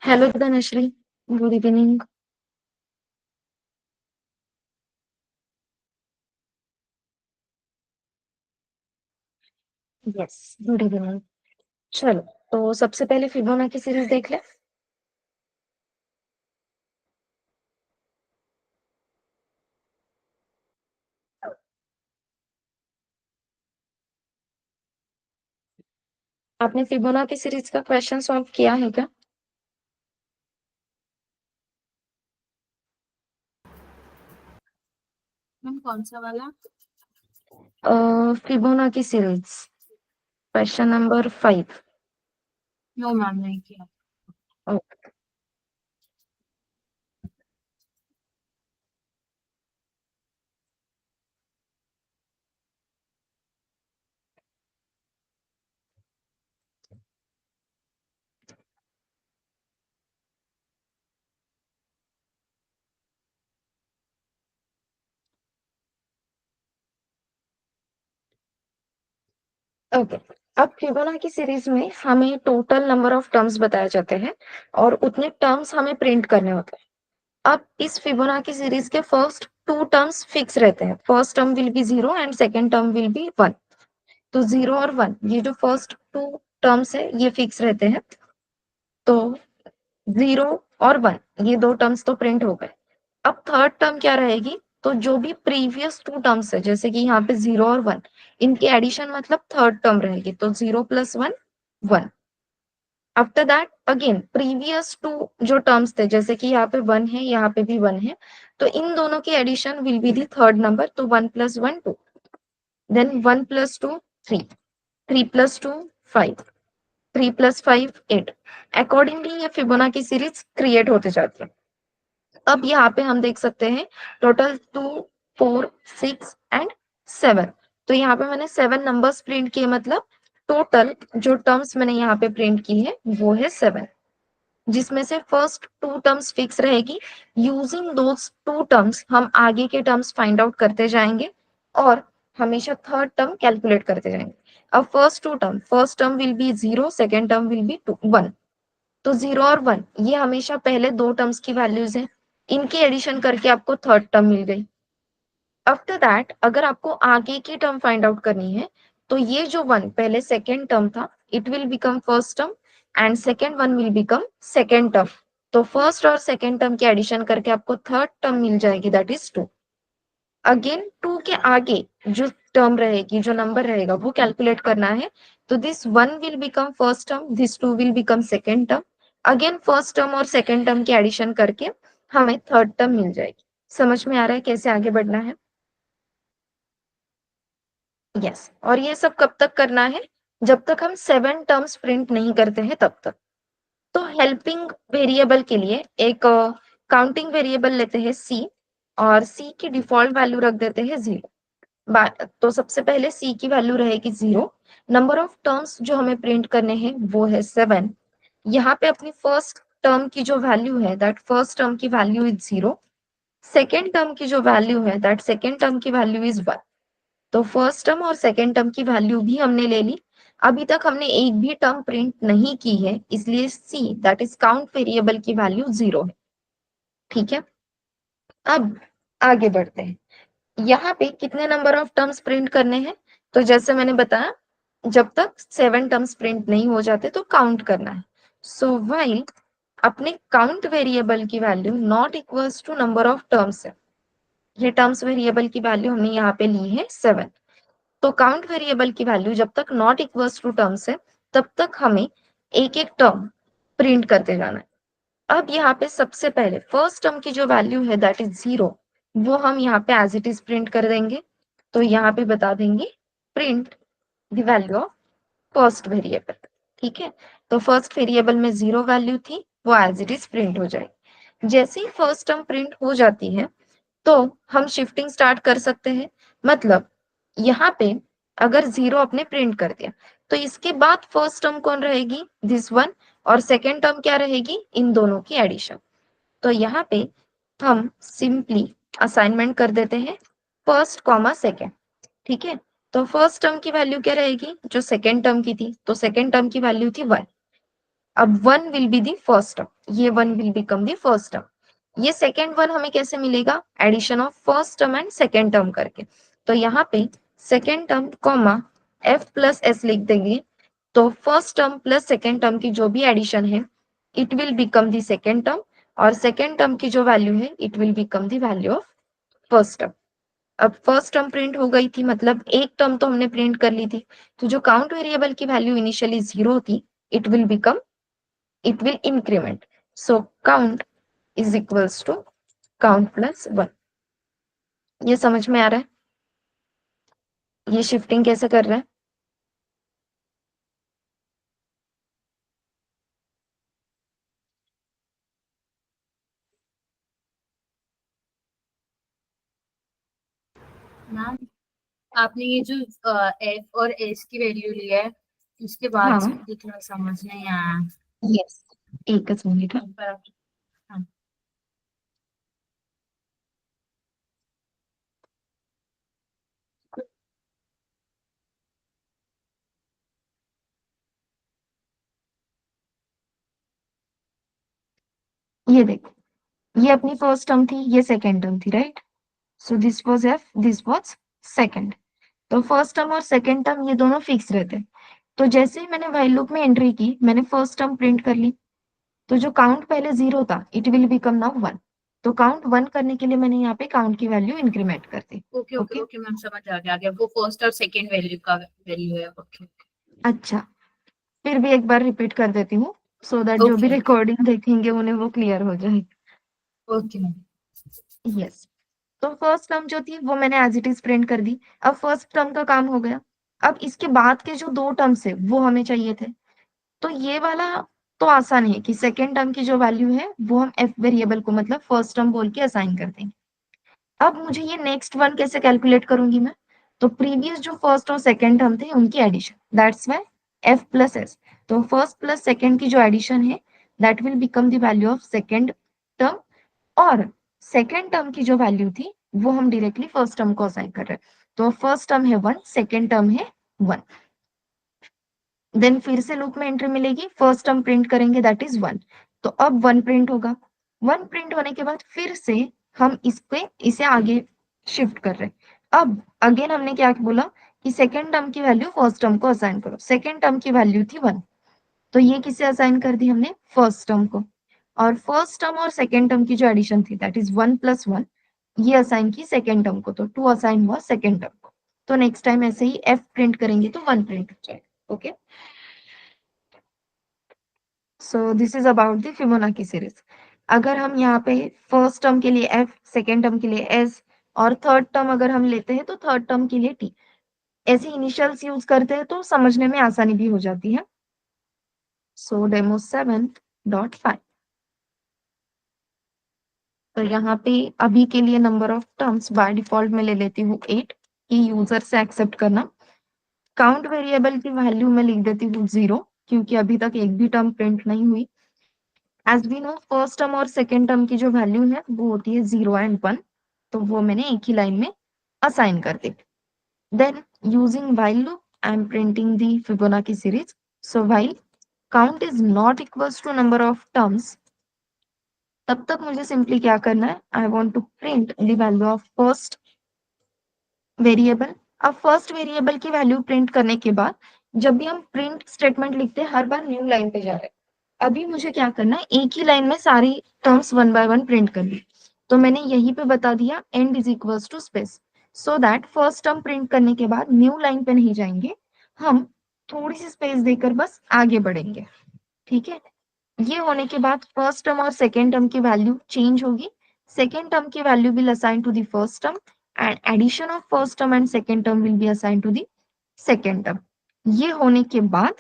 Hello, Dhanashri. Good evening. Yes, good evening. चलो, तो सबसे पहले फिबोनाची सीरीज देख ले। आपने फिबोनाची सीरीज का क्वेश्चन सॉल्व किया है क्या? मैम कौन सा वाला? Fibonacci series question number 5। No ma'am, नहीं किया। ओके। अब फिबोनाची सीरीज में हमें टोटल नंबर ऑफ टर्म्स बताए जाते हैं और उतने टर्म्स हमें प्रिंट करने होते हैं। अब इस फिबोनाची सीरीज के फर्स्ट टू टर्म्स फिक्स रहते हैं। First term will B 0 and second term will B 1। तो 0 और 1 ये जो फर्स्ट टू टर्म्स है ये फिक्स रहते हैं। तो 0 और 1 ये दो टर्म्स तो प्रिंट हो गए। अब थर्ड टर्म क्या रहेगी? तो जो भी प्रीवियस टू टर्म्स है, जैसे कि यहाँ पे 0 और 1, इनकी एडिशन मतलब थर्ड टर्म रहेगी। तो 0 + 1 1। After that again previous two जो टर्म्स थे, जैसे कि यहाँ पे 1 है, यहाँ पे भी 1 है, तो इन दोनों की addition will be the third number. तो 1 + 1 2, देन 1 + 2 3, 3 + 2 5, 3 + 5 8। अकॉर्डिंगली ये फिबोनाची सीरीज क्रिएट होते जाती है। अब यहाँ पे हम देख सकते हैं टोटल 2 4 6 एंड 7। तो यहाँ पे मैंने 7 नंबर्स प्रिंट किए, मतलब टोटल जो टर्म्स मैंने यहाँ पे प्रिंट की है वो है 7, जिसमें से फर्स्ट टू टर्म्स फिक्स रहेगी। यूजिंग दोज टू टर्म्स हम आगे के टर्म्स फाइंड आउट करते जाएंगे और हमेशा थर्ड टर्म कैलकुलेट करते जाएंगे। अब first term will B 0, second term will B 1। तो 0 और 1 ये हमेशा पहले दो टर्म्स की वैल्यूज हैं। इनकी एडिशन करके आपको थर्ड टर्म मिल गई। आफ्टर दैट अगर आपको आगे की टर्म फाइंड आउट करनी है, तो ये जो 1 पहले सेकेंड टर्म था, it will become first term and second one will become second term. तो फर्स्ट और सेकेंड टर्म की एडिशन करके आपको थर्ड टर्म मिल जाएगी, दैट इज 2। अगेन 2 के आगे जो टर्म रहेगी, जो नंबर रहेगा, वो कैलकुलेट करना है। तो this 1 will become first term, this 2 will become second term. Again first term और सेकेंड टर्म की एडिशन करके हमें थर्ड टर्म मिल जाएगी। समझ में आ रहा है कैसे आगे बढ़ना है? यस। और ये सब कब तक करना है? जब तक हम 7 टर्म्स प्रिंट नहीं करते हैं तब तक। तो हेल्पिंग वेरिएबल के लिए एक काउंटिंग वेरिएबल लेते हैं c, और c की डिफॉल्ट वैल्यू रख देते हैं 0। तो सबसे पहले c की वैल्यू रहेगी 0। नंबर ऑफ टर्म्स जो हमें प्रिंट करने हैं वो है 7। यहाँ पे अपनी फर्स्ट टर्म की जो वैल्यू है, दैट फर्स्ट टर्म की वैल्यू इज 0। सेकेंड टर्म की जो वैल्यू है, दैट सेकेंड टर्म की वैल्यू इज 1। तो फर्स्ट टर्म और सेकेंड टर्म की वैल्यू भी हमने ले ली। अभी तक हमने एक भी टर्म प्रिंट नहीं की है, इसलिए c that is count variable की वैल्यू 0 है। ठीक है, अब आगे बढ़ते हैं। यहाँ पे कितने नंबर ऑफ टर्म्स प्रिंट करने हैं? तो जैसे मैंने बताया, जब तक 7 टर्म्स प्रिंट नहीं हो जाते तो काउंट करना है। सो व्हाइल अपने काउंट वेरिएबल की value not equals to number of terms है। ये टर्म्स वेरिएबल की वैल्यू हमने यहाँ पे ली है 7। तो काउंट वेरिएबल की वैल्यू जब तक नॉट इक्वल्स टू टर्म्स है, तब तक हमें एक एक टर्म प्रिंट करते जाना है। अब यहाँ पे सबसे पहले फर्स्ट टर्म की जो वैल्यू है, दैट इज 0, वो हम यहाँ पे एज इट इज प्रिंट कर देंगे। तो यहाँ पे बता देंगे print the value of first variable. ठीक है, तो फर्स्ट वेरिएबल में 0 वैल्यू थी, वो एज इट इज प्रिंट हो जाएगी। जैसे ही फर्स्ट टर्म प्रिंट हो जाती है, तो हम शिफ्टिंग स्टार्ट कर सकते हैं। मतलब यहाँ पे अगर 0 आपने प्रिंट कर दिया, तो इसके बाद फर्स्ट टर्म कौन रहेगी? This one. और सेकेंड टर्म क्या रहेगी? इन दोनों की एडिशन। तो यहाँ पे हम सिंपली असाइनमेंट कर देते हैं फर्स्ट कॉमा सेकेंड। ठीक है, तो फर्स्ट टर्म की वैल्यू क्या रहेगी? जो सेकेंड टर्म की थी, तो सेकेंड टर्म की वैल्यू थी 1। अब 1 will be the first term, ये 1 will become the first term. ये सेकेंड 1 हमें कैसे मिलेगा? Addition of first term and second term करके। तो यहाँ पे second term comma f plus s लिख देंगे, तो first term plus second term की जो भी एडिशन है it will become the second term, और सेकेंड टर्म की जो वैल्यू है it will become the value of first term. अब फर्स्ट टर्म प्रिंट हो गई थी, मतलब एक टर्म तो हमने प्रिंट कर ली थी, तो जो काउंट वेरिएबल की वैल्यू इनिशियली 0 थी it will become, it will increment. So count is equals to count plus 1। ये समझ में आ रहा है ये शिफ्टिंग कैसे कर रहा है? मैम आपने ये जो एफ और एस की वैल्यू ली है, उसके बाद से हाँ, इतना समझ नहीं आया। यस, एक मिनट। एक बार हाँ। ये देखो, ये अपनी फर्स्ट टर्म थी, ये सेकेंड टर्म थी, right? So this was F, this was second. तो फर्स्ट टर्म और सेकेंड टर्म ये दोनों फिक्स रहते हैं। तो जैसे ही मैंने व्हाइल लूप में एंट्री की, मैंने फर्स्ट टर्म प्रिंट कर ली, तो जो काउंट पहले 0 था इट विल बिकम नाउ 1। तो काउंट 1 करने के लिए मैंने यहाँ पे काउंट की वैल्यू इंक्रीमेंट कर दी। Okay okay okay, okay ma'am, समझ आ गया वो फर्स्ट और सेकंड वैल्यू का वैल्यू है। ओके अच्छा, फिर भी एक बार रिपीट कर देती हूँ, सो दैट जो भी ओके रिकॉर्डिंग देखेंगे उन्हें वो क्लियर हो जाए। Okay ma'am. यस, तो फर्स्ट टर्म जो थी वो मैंने एज इट इज प्रिंट कर दी। अब फर्स्ट टर्म का काम हो गया। अब इसके बाद के जो दो टर्म्स है वो हमें चाहिए थे। तो ये वाला तो आसान है कि सेकेंड टर्म की जो वैल्यू है वो हम एफ वेरिएबल को मतलब फर्स्ट टर्म बोल के असाइन कर देंगे। अब मुझे ये नेक्स्ट वन कैसे कैलकुलेट करूंगी मैं? तो प्रीवियस जो फर्स्ट और सेकेंड टर्म थे उनकी addition, that's why F plus S. तो फर्स्ट प्लस सेकेंड की जो एडिशन है that will become the value of second term, और सेकेंड टर्म की जो वैल्यू थी वो हम डायरेक्टली फर्स्ट टर्म को असाइन कर रहे हैं। तो फर्स्ट टर्म है 1, सेकेंड टर्म है 1। देन फिर से लूप में एंट्री मिलेगी, फर्स्ट टर्म प्रिंट करेंगे दैट इज 1। तो अब 1 प्रिंट होगा। 1 प्रिंट होने के बाद फिर से हम इसे आगे शिफ्ट कर रहे हैं। अब अगेन हमने क्या बोला कि सेकेंड टर्म की वैल्यू फर्स्ट टर्म को असाइन करो। सेकेंड टर्म की वैल्यू थी 1, तो ये किसे असाइन कर दी हमने? फर्स्ट टर्म को। और फर्स्ट टर्म और सेकेंड टर्म की जो एडिशन थी दैट इज 1 प्लस 1, ये असाइन की सेकेंड टर्म को, तो 2 असाइन हुआ सेकेंड टर्म को। तो नेक्स्ट टाइम ऐसे ही एफ प्रिंट करेंगे तो 1 प्रिंट हो जाएगा। Okay, so this is about the Fibonacci series. अगर हम यहाँ पे फर्स्ट टर्म के लिए एफ, सेकेंड टर्म के लिए एस, और थर्ड टर्म अगर हम लेते हैं तो थर्ड टर्म के लिए टी, ऐसे इनिशियल्स यूज करते हैं तो समझने में आसानी भी हो जाती है। सो डेमो 7.5। तो यहाँ पे अभी के लिए number of terms by default में ले लेती हूँ 8, कि यूजर से एक्सेप्ट करना। काउंट वेरिएबल की वैल्यू में लिख देती हूँ 0, क्योंकि अभी तक एक भी टर्म प्रिंट नहीं हुई। As we know first term और सेकेंड टर्म की जो वैल्यू है वो होती है 0 एंड 1, तो वो मैंने एक ही लाइन में असाइन कर दी। Then using while loop I am printing the Fibonacci series. So while count is not equals to number of terms, तब तक मुझे सिंपली क्या करना है, I want to print the value of first variable. अब first variable की value print करने के बाद जब भी हम प्रिंट स्टेटमेंट लिखते हैं हर बार न्यू लाइन पे जा रहे हैं। अभी मुझे क्या करना है, एक ही लाइन में सारी terms one by one print करनी। तो मैंने यहीं पे बता दिया end is equals to space, so that first term print करने के बाद न्यू लाइन पे नहीं जाएंगे, हम थोड़ी सी स्पेस देकर बस आगे बढ़ेंगे। ठीक है, ये होने के बाद फर्स्ट टर्म और सेकेंड टर्म की वैल्यू चेंज होगी। सेकेंड टर्म की value will assign to the first term, and addition of first term and second term will be assign to the second term. ये होने के बाद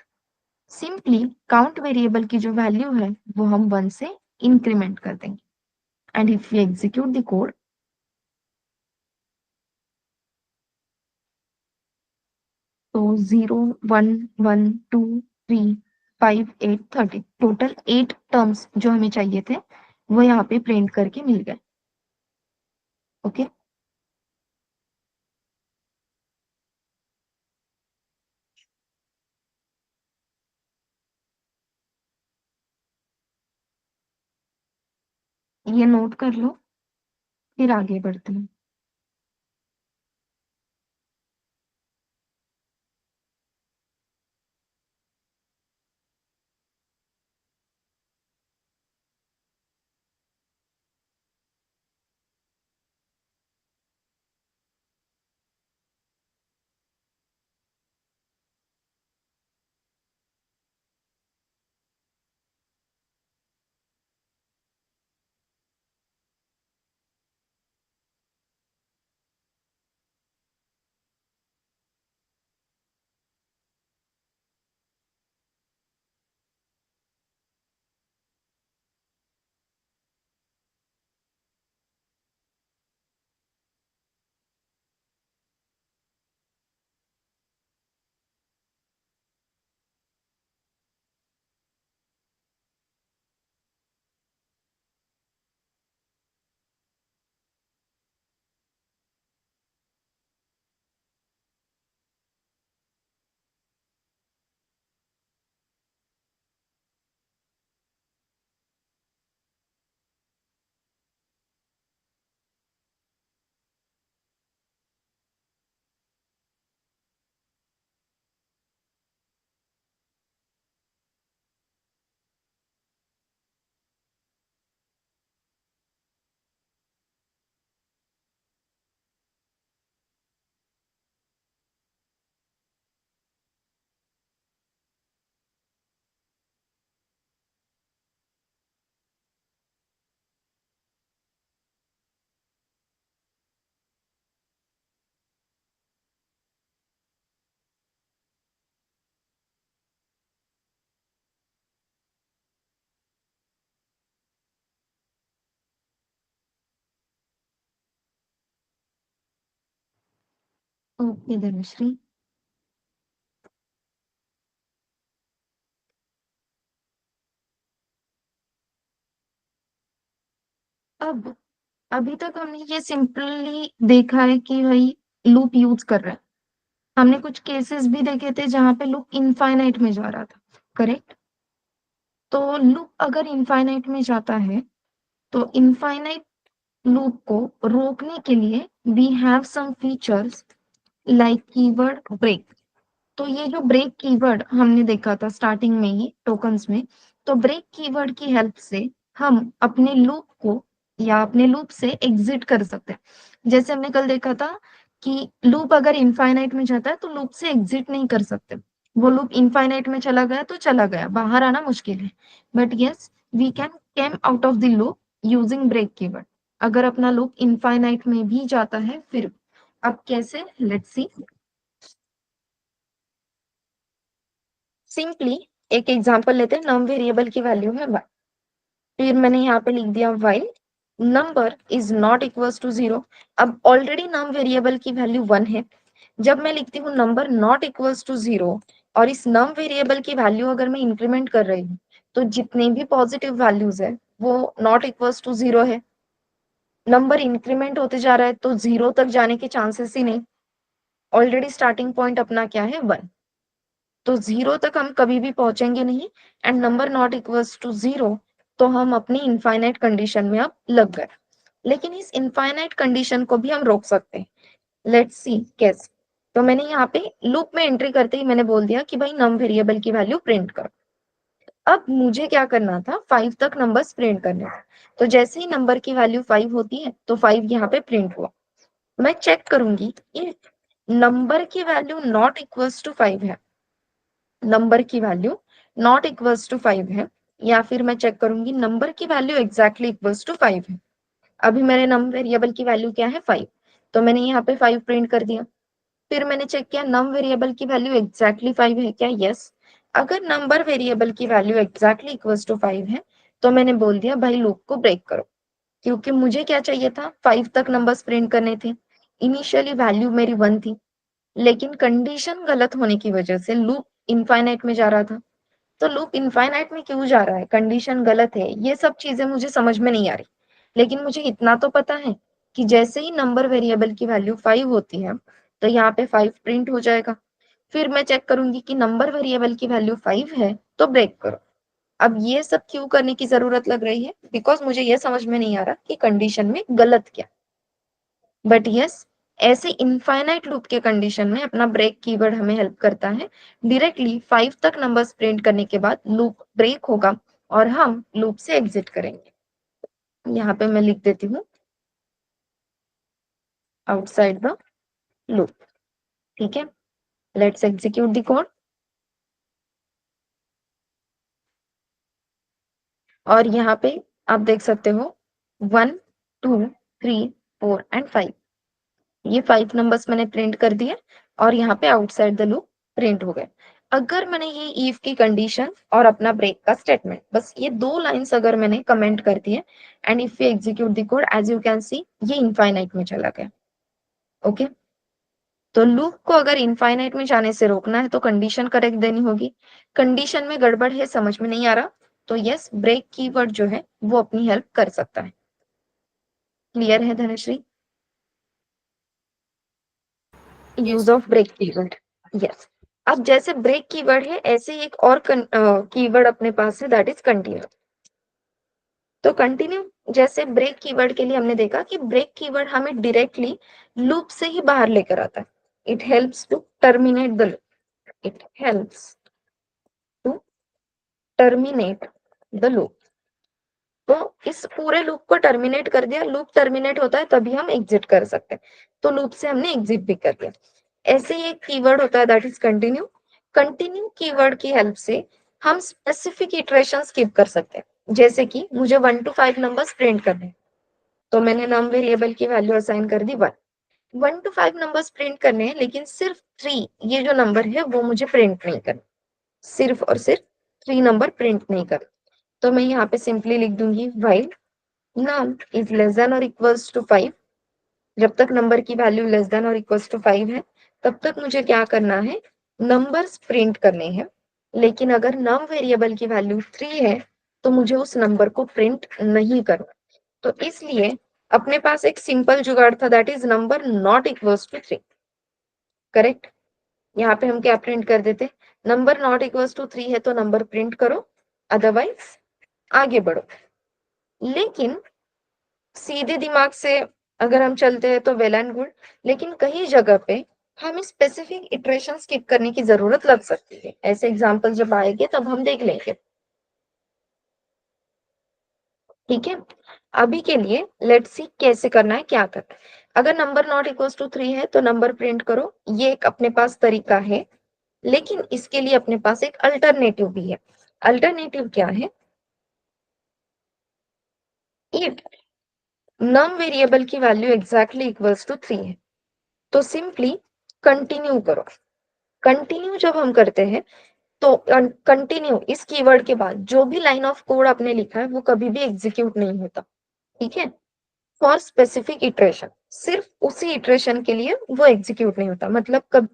सिंपली काउंट वेरिएबल की जो value है वो हम 1 से इंक्रीमेंट कर देंगे। And if you execute the code, तो 0 1 1 2 3 5 8 30, टोटल 8 टर्म्स जो हमें चाहिए थे वो यहाँ पे प्रिंट करके मिल गए। ओके, ये नोट कर लो, फिर आगे बढ़ते हैं। ओके धनुश्री। अब अभी तक हमने ये सिंपली देखा है कि भाई लूप यूज कर रहा है। हमने कुछ केसेस भी देखे थे जहां पे लूप इनफाइनाइट में जा रहा था, करेक्ट? तो लूप अगर इनफाइनाइट में जाता है तो इनफाइनाइट लूप को रोकने के लिए we have some features like keyword break. तो ये जो ब्रेक कीवर्ड हमने देखा था स्टार्टिंग में ही टोकन्स में, तो ब्रेक कीवर्ड की हेल्प से हम अपने लूप को या अपने लूप से एग्जिट कर सकते हैं। जैसे हमने कल देखा था कि लूप अगर इनफाइनाइट में जाता है तो लूप से एग्जिट नहीं कर सकते। वो लूप इनफाइनाइट में चला गया तो चला गया, बाहर आना मुश्किल है। But yes, we can came out of the loop using break keyword. अगर अपना लूप इनफाइनाइट में भी जाता है फिर अब कैसे, लेट्स सी। सिंपली एक एग्जांपल लेते हैं, नम वेरिएबल की वैल्यू है 1। फिर मैंने यहाँ पे लिख दिया while number is not equals to 0। अब ऑलरेडी नम वेरिएबल की वैल्यू 1 है। जब मैं लिखती हूँ नंबर नॉट इक्वल्स टू 0 और इस नम वेरिएबल की वैल्यू अगर मैं इंक्रीमेंट कर रही हूँ तो जितने भी पॉजिटिव वैल्यूज है वो नॉट इक्वल्स टू 0 है। नंबर इंक्रीमेंट होते जा रहा है तो 0 तक जाने के चांसेस ही नहीं। ऑलरेडी स्टार्टिंग पॉइंट अपना क्या है, 1। तो 0 तक हम कभी भी पहुंचेंगे नहीं and number not equals to 0, तो हम अपनी इनफाइनाइट कंडीशन में अब लग गए। लेकिन इस इनफाइनाइट कंडीशन को भी हम रोक सकते हैं। लेट्स सी कैसे। तो मैंने यहाँ पे लूप में एंट्री करते ही मैंने बोल दिया कि भाई नम वेरिएबल की वैल्यू प्रिंट करो। अब मुझे क्या करना था, 5 तक नंबर्स प्रिंट करने थे। तो जैसे ही नंबर की वैल्यू 5 होती है तो 5 यहाँ पे प्रिंट हुआ। मैं चेक करूंगी इफ नंबर की वैल्यू नॉट इक्वल्स टू 5 है, नंबर की वैल्यू नॉट इक्वल्स टू 5 है, या फिर मैं चेक करूंगी नंबर की वैल्यू एग्जैक्टली इक्वल्स टू 5 है। अभी मेरे नम वेरिएबल की वैल्यू क्या है, 5। तो मैंने यहाँ पे 5 प्रिंट कर दिया। फिर मैंने चेक किया नम वेरिएबल की वैल्यू एग्जैक्टली 5 है क्या, यस। अगर नंबर वेरिएबल की वैल्यू एग्जैक्टली इक्वल्स टू 5 है तो मैंने बोल दिया भाई लूप को ब्रेक करो। क्योंकि मुझे क्या चाहिए था, 5 तक नंबर्स प्रिंट करने थे। इनिशियली वैल्यू मेरी 1 थी, लेकिन कंडीशन गलत होने की वजह से लूप इनफाइनाइट में जा रहा था। तो लूप इनफाइनाइट में क्यों जा रहा है, कंडीशन गलत है, ये सब चीजें मुझे समझ में नहीं आ रही। लेकिन मुझे इतना तो पता है कि जैसे ही नंबर वेरिएबल की वैल्यू 5 होती है तो यहाँ पे 5 प्रिंट हो जाएगा। फिर मैं चेक करूंगी कि नंबर वेरिएबल की वैल्यू 5 है तो ब्रेक करो। अब ये सब क्यों करने की जरूरत लग रही है? बिकॉज मुझे ये समझ में नहीं आ रहा कि कंडीशन में गलत क्या। बट यस, ऐसे इनफाइनाइट लूप के कंडीशन में अपना ब्रेक कीवर्ड हमें हेल्प करता है। डायरेक्टली 5 तक नंबर्स प्रिंट करने के बाद लूप ब्रेक होगा और हम लूप से एग्जिट करेंगे। यहाँ पे मैं लिख देती हूँ आउटसाइड द लूप। ठीक है, लेट्स एग्जीक्यूट द कोड। और यहाँ पे आप देख सकते हो 1, 2, 3, 4 एंड 5, ये 5 नंबर्स मैंने प्रिंट कर दिए और यहाँ पे आउटसाइड द लूप प्रिंट हो गए। अगर मैंने ये इफ की कंडीशन और अपना ब्रेक का स्टेटमेंट, बस ये 2 लाइंस अगर मैंने कमेंट कर दिए and if you execute the code, as you can see ये इनफाइनाइट में चला गया। ओके, तो लूप को अगर इनफाइनाइट में जाने से रोकना है तो कंडीशन करेक्ट देनी होगी। कंडीशन में गड़बड़ है, समझ में नहीं आ रहा, तो यस, ब्रेक कीवर्ड जो है वो अपनी हेल्प कर सकता है। क्लियर है Dhanashree? Use yes. Of break keyword. Yes, अब जैसे ब्रेक कीवर्ड है ऐसे ही एक और कीवर्ड अपने पास है, दैट इज कंटिन्यू। तो कंटिन्यू, जैसे ब्रेक कीवर्ड के लिए हमने देखा कि ब्रेक कीवर्ड हमें डायरेक्टली लूप से ही बाहर लेकर आता है। It helps to terminate the loop, it helps to terminate the loop. तो इस पूरे लूप को टर्मिनेट कर दिया, लूप टर्मिनेट होता है तभी हम एग्जिट कर सकते हैं, तो लूप से हमने एग्जिट भी कर दिया। ऐसे ही एक कीवर्ड होता है that is continue. Continue keyword की हेल्प से हम स्पेसिफिक इटरेशन स्किप कर सकते हैं। जैसे कि मुझे 1 to 5 नंबर्स प्रिंट करने हैं, तो मैंने नम वेरिएबल की वैल्यू असाइन कर दी 1। 1 to 5 नंबर्स प्रिंट करने हैं, लेकिन सिर्फ 3 ये जो नंबर है वो मुझे प्रिंट नहीं करना, सिर्फ और सिर्फ 3 नंबर प्रिंट नहीं करना। तो मैं यहाँ पे सिंपली लिख दूंगी while num is less than or equals to 5। जब तक नंबर की वैल्यू लेस देन और इक्वल्स टू 5 है तब तक मुझे क्या करना है, नंबर्स प्रिंट करने हैं। लेकिन अगर नम वेरिएबल की वैल्यू 3 है तो मुझे उस नंबर को प्रिंट नहीं करना। तो इसलिए अपने पास एक सिंपल जुगाड़ था, that is number not equals to 3। Correct, यहाँ पे हम क्या प्रिंट कर देते, नंबर नॉट इक्वल्स टू 3 है तो नंबर प्रिंट करो, अदरवाइज आगे बढ़ो। लेकिन सीधे दिमाग से अगर हम चलते हैं तो वेल एंड गुड, लेकिन कई जगह पे हमें स्पेसिफिक इटरेशन स्किप करने की जरूरत लग सकती है। ऐसे एग्जांपल जब आएंगे तब हम देख लेंगे। ठीक है, अभी के लिए लेट्स सी कैसे करना है, क्या करना है। अगर नंबर नॉट इक्वल्स टू 3 है तो नंबर प्रिंट करो, ये एक अपने पास तरीका है। लेकिन इसके लिए अपने पास एक अल्टरनेटिव भी है। अल्टरनेटिव क्या है, इफ नम वेरिएबल की वैल्यू एग्जैक्टली इक्वल्स टू 3 है तो सिंपली कंटिन्यू करो। कंटिन्यू जब हम करते हैं तो कंटिन्यू इस कीवर्ड के बाद जो भी लाइन ऑफ कोड आपने लिखा है वो कभी भी एग्जीक्यूट नहीं होता। ठीक है, फॉर स्पेसिफिक इटरेशन, सिर्फ उसी इटरेशन के लिए वो एग्जीक्यूट नहीं होता। मतलब कब,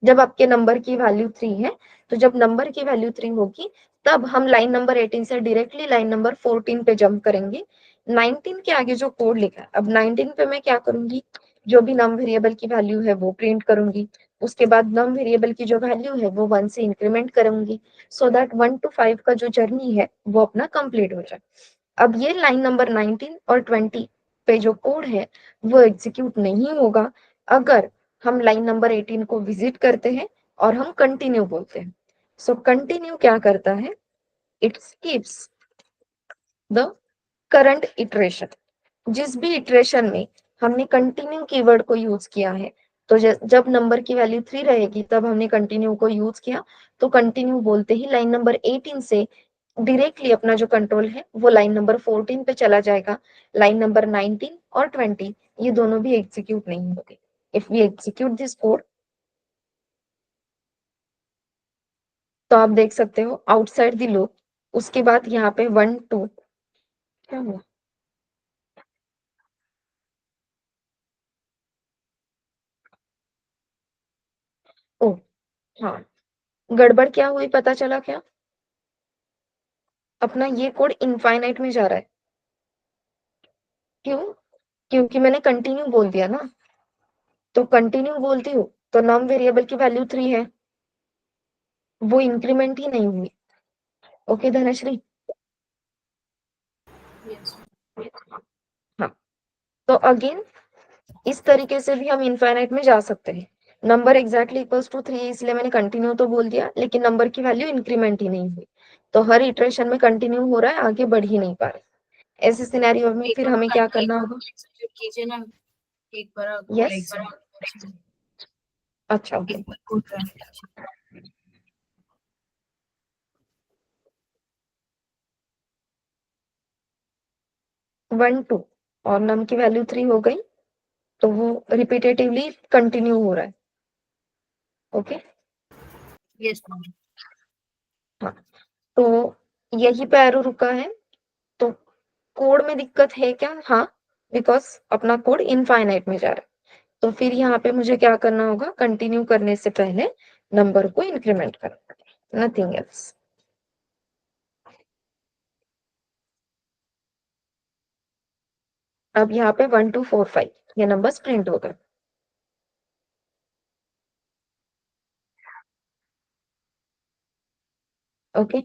जब आपके नंबर की वैल्यू 3 है तो जब नंबर की वैल्यू 3 होगी तब हम लाइन नंबर 18 से डायरेक्टली लाइन नंबर 14 पे जंप करेंगे। 19 के आगे जो कोड लिखा है, अब 19 पे मैं क्या करूंगी, जो भी नम वेरिएबल की वैल्यू है वो प्रिंट करूंगी। उसके बाद नम वेरिएबल की जो वैल्यू है वो 1 से इंक्रीमेंट करूंगी, सो दैट 1 to 5 का जो जर्नी है वो अपना कंप्लीट हो जाए। अब ये लाइन नंबर 19 और 20 पे जो कोड है वो एग्जीक्यूट नहीं होगा अगर हम लाइन नंबर 18 को विजिट करते हैं और हम कंटिन्यू बोलते हैं। सो कंटिन्यू क्या करता है, it skips the current iteration. जिस भी इटरेशन में हमने कंटिन्यू कीवर्ड को यूज किया है, तो जब नंबर की वैल्यू 3 रहेगी तब हमने कंटिन्यू को यूज किया, तो कंटिन्यू बोलते ही लाइन नंबर 18 से डायरेक्टली अपना जो कंट्रोल है वो लाइन नंबर 14 पे चला जाएगा। लाइन नंबर 19 और 20 ये दोनों भी एग्जीक्यूट नहीं होंगे। If we execute this code, तो आप देख सकते हो आउटसाइड द लूप, उसके बाद यहाँ पे 1 2, क्या हुआ, ओ हाँ, गड़बड़ क्या हुई पता चला क्या, अपना ये कोड इनफाइनाइट में जा रहा है। क्यों? क्योंकि मैंने कंटिन्यू बोल दिया ना, तो कंटिन्यू बोलती हूँ तो नम वेरिएबल की वैल्यू 3 है, वो इंक्रीमेंट ही नहीं हुई। ओके धनश्री, हाँ, तो अगेन इस तरीके से भी हम इनफाइनाइट में जा सकते हैं। नंबर एग्जैक्टली इक्वल्स टू 3 इसलिए मैंने कंटिन्यू तो बोल दिया, लेकिन नंबर की वैल्यू इंक्रीमेंट ही नहीं हुई। तो हर इटरेशन में कंटिन्यू हो रहा है, आगे बढ़ ही नहीं पा रहे। ऐसे सिनेरियो में एक फिर बार हमें क्या एक करना बार होगा? एग्जीक्यूट कीजिए ना, एक बार आप यस, लाइक अच्छा ओके। एक बार कोड रन कीजिए। 1 2 और नम की वैल्यू 3 हो गई, तो वो रिपीटेटिवली कंटिन्यू हो रहा है। Okay, yes ma'am. हाँ, तो यही पे एरो रुका है। तो कोड में दिक्कत है क्या? हाँ, बिकॉज अपना कोड इनफाइनाइट में जा रहा है। तो फिर यहाँ पे मुझे क्या करना होगा? कंटिन्यू करने से पहले नंबर को इंक्रीमेंट करना, नथिंग एल्स। अब यहाँ पे 1 2 4 5 ये नंबर्स प्रिंट हो गए। ओके,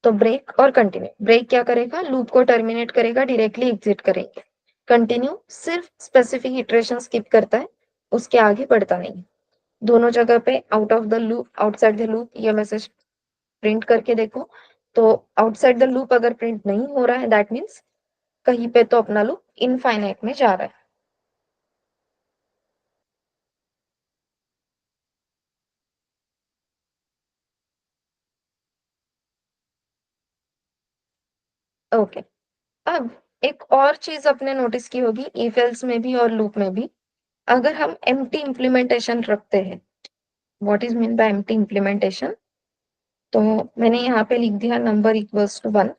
तो ब्रेक और कंटिन्यू। ब्रेक क्या करेगा? लूप को टर्मिनेट करेगा, डायरेक्टली एग्जिट करेंगे। कंटिन्यू सिर्फ स्पेसिफिक इटरेशन स्किप करता है, उसके आगे बढ़ता नहीं। दोनों जगह पे out of the loop, outside the loop ये मैसेज प्रिंट करके देखो। तो आउटसाइड द लूप अगर प्रिंट नहीं हो रहा है, दैट मीन्स कहीं पे तो अपना लूप इनफाइनाइट में जा रहा है। ओके, अब एक और चीज आपने नोटिस की होगी इफ एल्स में भी और लूप में भी, अगर हम एम्प्टी इम्प्लीमेंटेशन रखते हैं। What is mean by empty implementation? तो मैंने यहाँ पे लिख दिया नंबर इक्वल्स टू 1।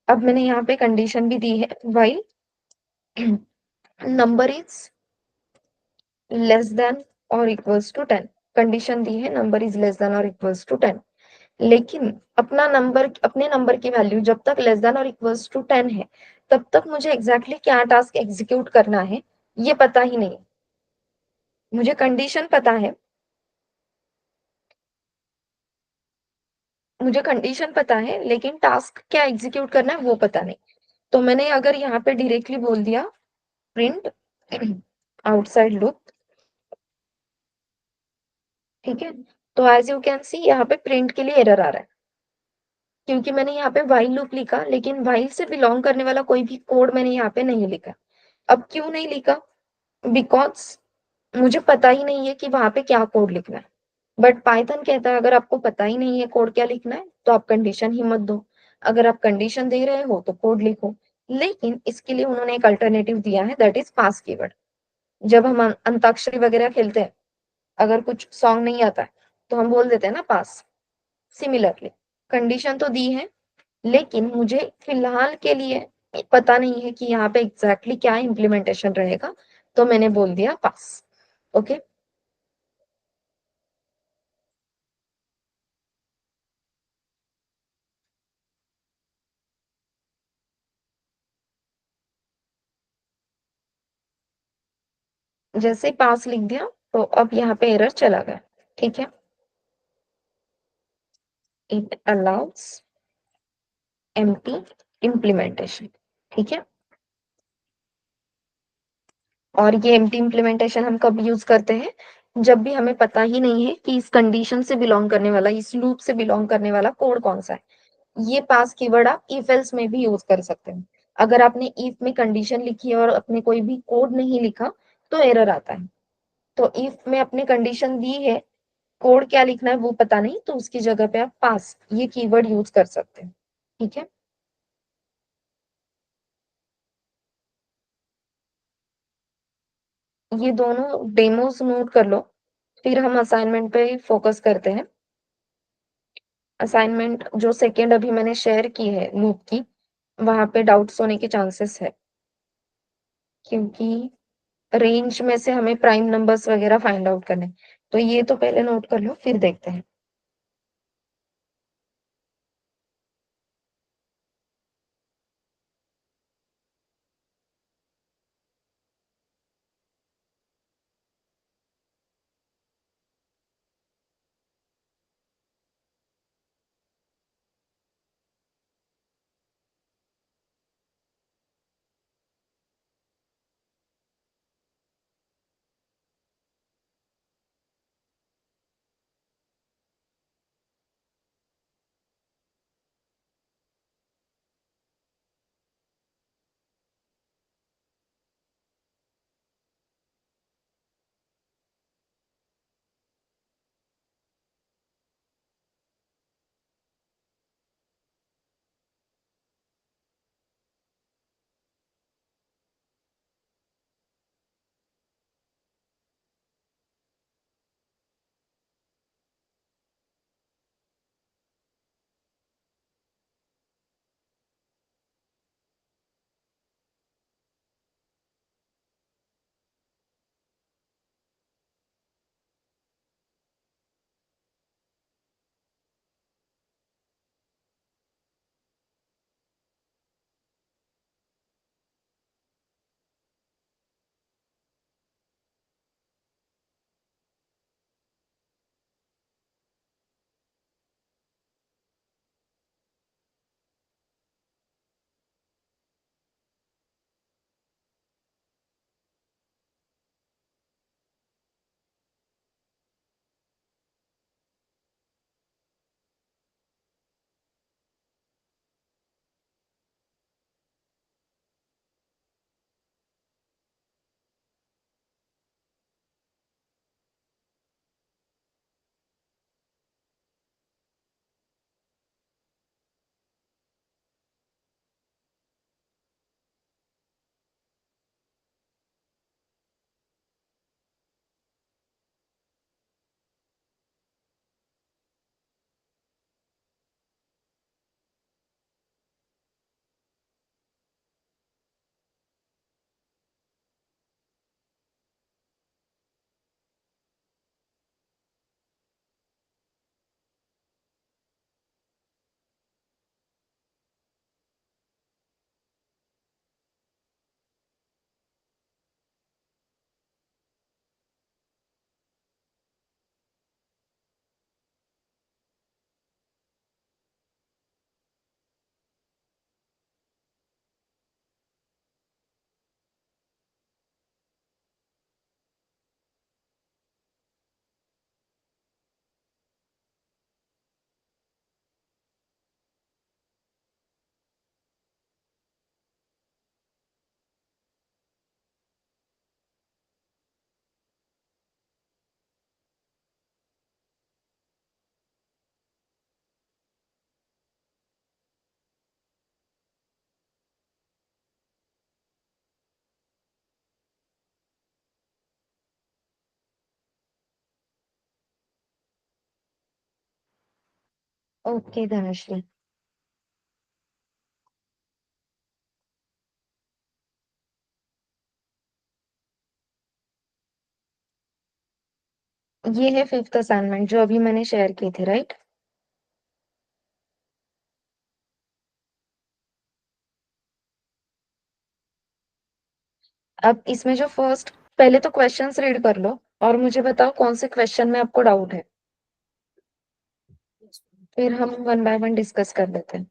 अब मैंने यहाँ पे कंडीशन भी दी है, while number is less than और इक्वल्स टू 10। कंडीशन दी है नंबर इज लेस देन और इक्वल्स टू 10। लेकिन अपने नंबर की वैल्यू जब तक लेस देन और इक्वल्स टू 10 है, तब तक मुझे एग्जैक्टली क्या टास्क एग्जीक्यूट करना है ये पता ही नहीं। मुझे कंडीशन पता है, मुझे कंडीशन पता है, लेकिन टास्क क्या एग्जीक्यूट करना है वो पता नहीं। तो मैंने अगर यहाँ पे डायरेक्टली बोल दिया प्रिंट आउटसाइड लूप, ठीक है, तो एज यू कैन सी यहाँ पे प्रिंट के लिए एरर आ रहा है, क्योंकि मैंने यहाँ पे व्हाइल लूप लिखा, लेकिन व्हाइल से बिलोंग करने वाला कोई भी कोड मैंने यहाँ पे नहीं लिखा। अब क्यों नहीं लिखा? बिकॉज मुझे पता ही नहीं है कि वहां पे क्या कोड लिखना है। बट पाइथन कहता है अगर आपको पता ही नहीं है कोड क्या लिखना है तो आप कंडीशन ही मत दो। अगर आप कंडीशन दे रहे हो तो कोड लिखो। लेकिन इसके लिए उन्होंने एक अल्टरनेटिव दिया है, दैट इज पास कीवर्ड। जब हम अंताक्षरी वगैरह खेलते हैं, अगर कुछ सॉन्ग नहीं आता है तो हम बोल देते हैं ना पास। सिमिलरली कंडीशन तो दी है, लेकिन मुझे फिलहाल के लिए पता नहीं है कि यहाँ पे एग्जैक्टली क्या इम्प्लीमेंटेशन रहेगा, तो मैंने बोल दिया पास। ओके, जैसे पास लिख दिया तो अब यहाँ पे एरर चला गया। ठीक है, इट अलाउस एम्प्टी इम्प्लीमेंटेशन। ठीक है, और ये एम्प्टी इम्प्लीमेंटेशन हम कब यूज करते हैं? जब भी हमें पता ही नहीं है कि इस कंडीशन से बिलोंग करने वाला, इस लूप से बिलोंग करने वाला कोड कौन सा है। ये पास कीवर्ड आप इफ एल्स में भी यूज कर सकते हैं। अगर आपने इफ में कंडीशन लिखी है और अपने कोई भी कोड नहीं लिखा तो एरर आता है। तो इफ में अपने कंडीशन दी है, कोड क्या लिखना है वो पता नहीं, तो उसकी जगह पे आप पास ये कीवर्ड यूज कर सकते हैं। ठीक है, ये दोनों डेमोस नोट कर लो, फिर हम असाइनमेंट पे फोकस करते हैं। असाइनमेंट जो सेकेंड अभी मैंने शेयर की है लूप की, वहां पे डाउट्स होने के चांसेस है, क्योंकि रेंज में से हमें प्राइम नंबर्स वगैरह फाइंड आउट करने। तो ये तो पहले नोट कर लो, फिर देखते हैं। ओके धनुश्री। ये है फिफ्थ असाइनमेंट जो अभी मैंने शेयर की थी, राइट? अब इसमें जो फर्स्ट, पहले तो क्वेश्चंस रीड कर लो और मुझे बताओ कौन से क्वेश्चन में आपको डाउट है, फिर हम वन बाय वन डिस्कस कर लेते हैं।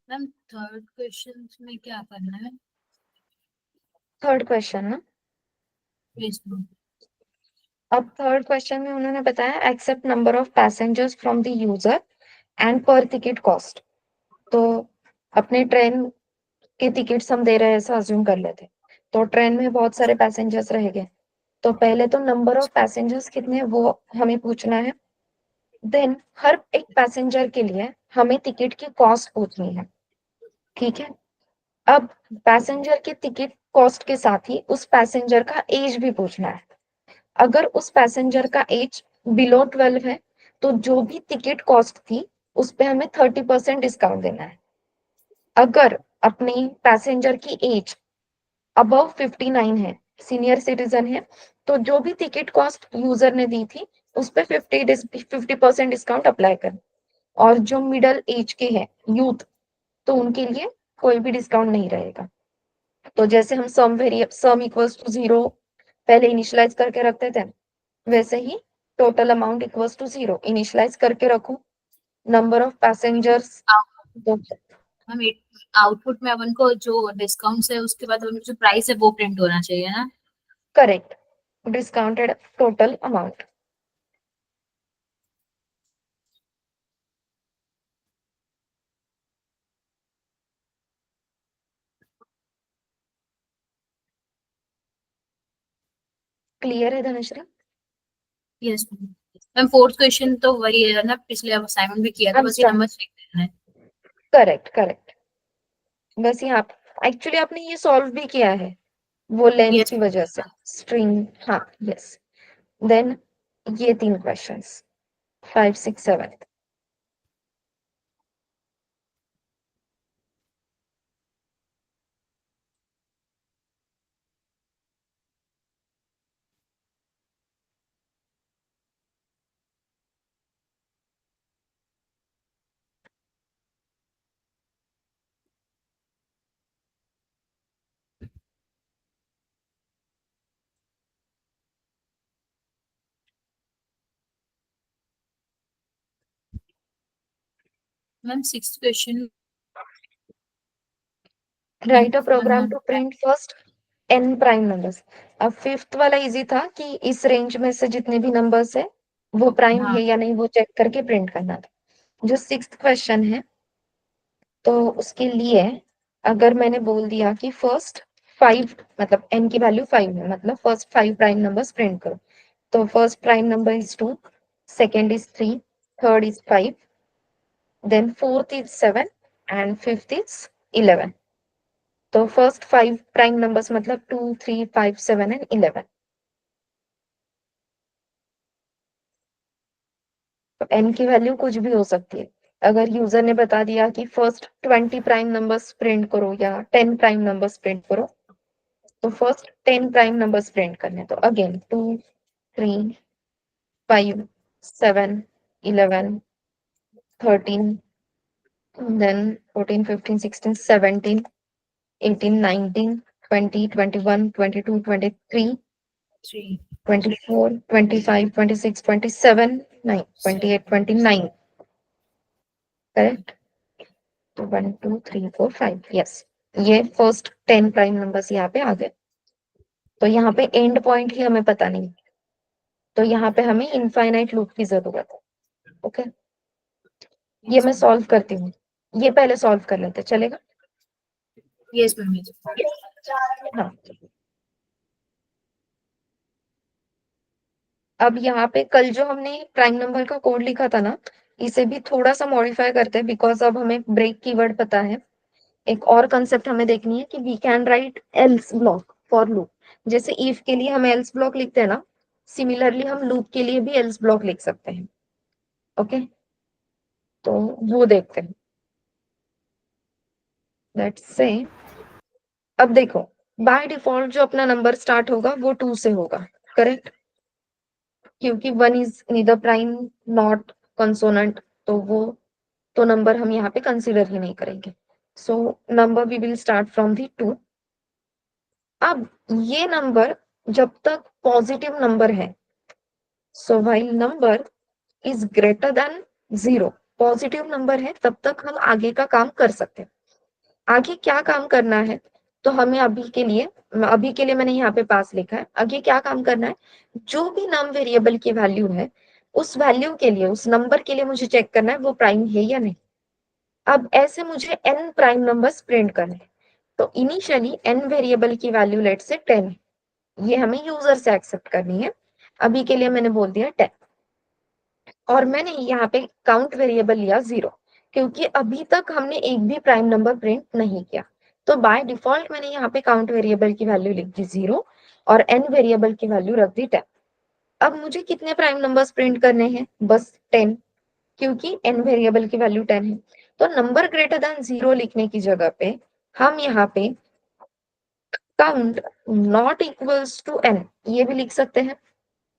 मैम थर्ड क्वेश्चन में क्या करना है? थर्ड क्वेश्चन ना। Yes ma'am. अब थर्ड क्वेश्चन में उन्होंने बताया accept number of passengers from the user and per ticket cost. तो अपने ट्रेन के टिकट्स हम दे रहे हैं ऐसा अज्यूम कर लेते, तो ट्रेन में बहुत सारे पैसेंजर्स रहेंगे, तो पहले तो नंबर ऑफ पैसेंजर्स कितने हैं वो हमें पूछना है। देन हर एक पैसेंजर के लिए हमें टिकट की कॉस्ट पूछनी है, ठीक है? अब पैसेंजर के टिकट कॉस्ट के साथ ही उस पैसेंजर का एज भी पूछना है। अगर उस पैसेंजर का एज बिलो 12 है तो जो भी टिकट कॉस्ट थी उस पे हमें 30% डिस्काउंट देना है। अगर अपनी पैसेंजर की एज अबव 59 है, सीनियर सिटीजन है, तो जो भी टिकट कॉस्ट यूजर ने दी थी उस पे 50% डिस्काउंट अप्लाई कर। और जो मिडल एज के हैं, यूथ, तो उनके लिए कोई भी डिस्काउंट नहीं रहेगा। तो जैसे हम सम इक्वल्स टू 0 पहले इनिशियलाइज करके रखते थे, वैसे ही total amount equals to 0 initialize करके रखो। Number of passengers, ma'am output में अपन को जो डिस्काउंट है उसके बाद उनकी जो प्राइस है वो प्रिंट होना चाहिए ना? Correct, discounted total amount. Clear है Dhanushree? Yes ma'am. Ma'am fourth question तो वही है ना, पिछले असाइनमेंट भी किया था, बस ये अच्छा, नंबर चेक करना है। Correct correct. बस यहाँ एक्चुअली आपने ये सॉल्व भी किया है वो लेंथ यस की वजह से, स्ट्रिंग, हाँ यस। देन ये तीन questions, 5 6 7। Ma'am 6th question write a program ma'am. To print first n prime numbers. अब फिफ्थ वाला इजी था कि इस रेंज में से जितने भी नंबर्स है वो प्राइम हाँ है या नहीं वो चेक करके प्रिंट करना था। जो सिक्स्थ क्वेश्चन है तो उसके लिए अगर मैंने बोल दिया कि फर्स्ट 5 मतलब n की वैल्यू 5 है मतलब फर्स्ट 5 प्राइम नंबर्स प्रिंट करो। तो first prime number is 2, second is 3, third is 5, then fourth is 7 and fifth is 11। तो फर्स्ट 5 प्राइम नंबर्स मतलब 2, 3, 5, 7 एंड 11। तो n की वैल्यू कुछ भी हो सकती है। अगर यूजर ने बता दिया कि फर्स्ट 20 प्राइम नंबर्स प्रिंट करो या 10 प्राइम नंबर्स प्रिंट करो, तो फर्स्ट 10 प्राइम नंबर्स प्रिंट करने। तो अगेन 2, 3, 5, 7, 11, 13, देन 14, 15, 16, 17, 18, 19, 20, 21, 22, 23, 3 24, 25, 26, 27, 9, 28, 29, करेक्ट। तो 1, 2, 3, 4, 5, यस। ये फर्स्ट 10 प्राइम नंबर्स यहाँ पे आ गए। तो यहाँ पे एंड पॉइंट ही हमें पता नहीं, तो यहाँ पे हमें इनफाइनाइट लूप की जरूरत है। ओके, ये मैं सॉल्व करती हूँ, ये पहले सॉल्व कर लेते, चलेगा? Yes ma'am. हाँ, अब यहाँ पे कल जो हमने प्राइम नंबर का कोड लिखा था ना, इसे भी थोड़ा सा मॉडिफाई करते हैं बिकॉज अब हमें ब्रेक कीवर्ड पता है। एक और कंसेप्ट हमें देखनी है कि we can write else block for loop. जैसे इफ के लिए हम एल्स ब्लॉक लिखते हैं ना, सिमिलरली हम लूप के लिए भी एल्स ब्लॉक लिख सकते हैं। ओके, तो वो देखते हैं। लेट्स से, अब देखो, बाय डिफॉल्ट जो अपना नंबर स्टार्ट होगा वो 2 से होगा, करेक्ट? क्योंकि 1 is neither prime not consonant, तो वो तो नंबर हम यहाँ पे कंसीडर ही नहीं करेंगे। So number we will start from the 2। अब ये नंबर जब तक पॉजिटिव नंबर है, so while number is greater than 0, positive number है तब तक हम आगे का काम कर सकते हैं। आगे क्या काम करना है, तो हमें अभी के लिए मैंने यहाँ पे पास लिखा है। आगे क्या काम करना है, जो भी नम वेरिएबल की वैल्यू है उस वैल्यू के लिए, उस नंबर के लिए मुझे चेक करना है वो प्राइम है या नहीं। अब ऐसे मुझे n प्राइम नंबर्स प्रिंट करने हैं। तो इनिशियली n वेरिएबल की वैल्यू लेट से 10 है, ये हमें यूजर से एक्सेप्ट करनी है। अभी के लिए मैंने बोल दिया 10, और मैंने यहाँ पे काउंट वेरिएबल लिया 0, क्योंकि अभी तक हमने एक भी प्राइम नंबर प्रिंट नहीं किया। तो बाय डिफॉल्ट मैंने यहाँ पे काउंट वेरिएबल की वैल्यू लिख दी 0 और n वेरिएबल की वैल्यू रख दी 10। अब मुझे कितने प्राइम नंबर्स प्रिंट करने हैं, बस 10, क्योंकि n वेरिएबल की वैल्यू 10 है। तो नंबर ग्रेटर देन 0 लिखने की जगह पे हम यहाँ पे count not equals to n ये भी लिख सकते हैं।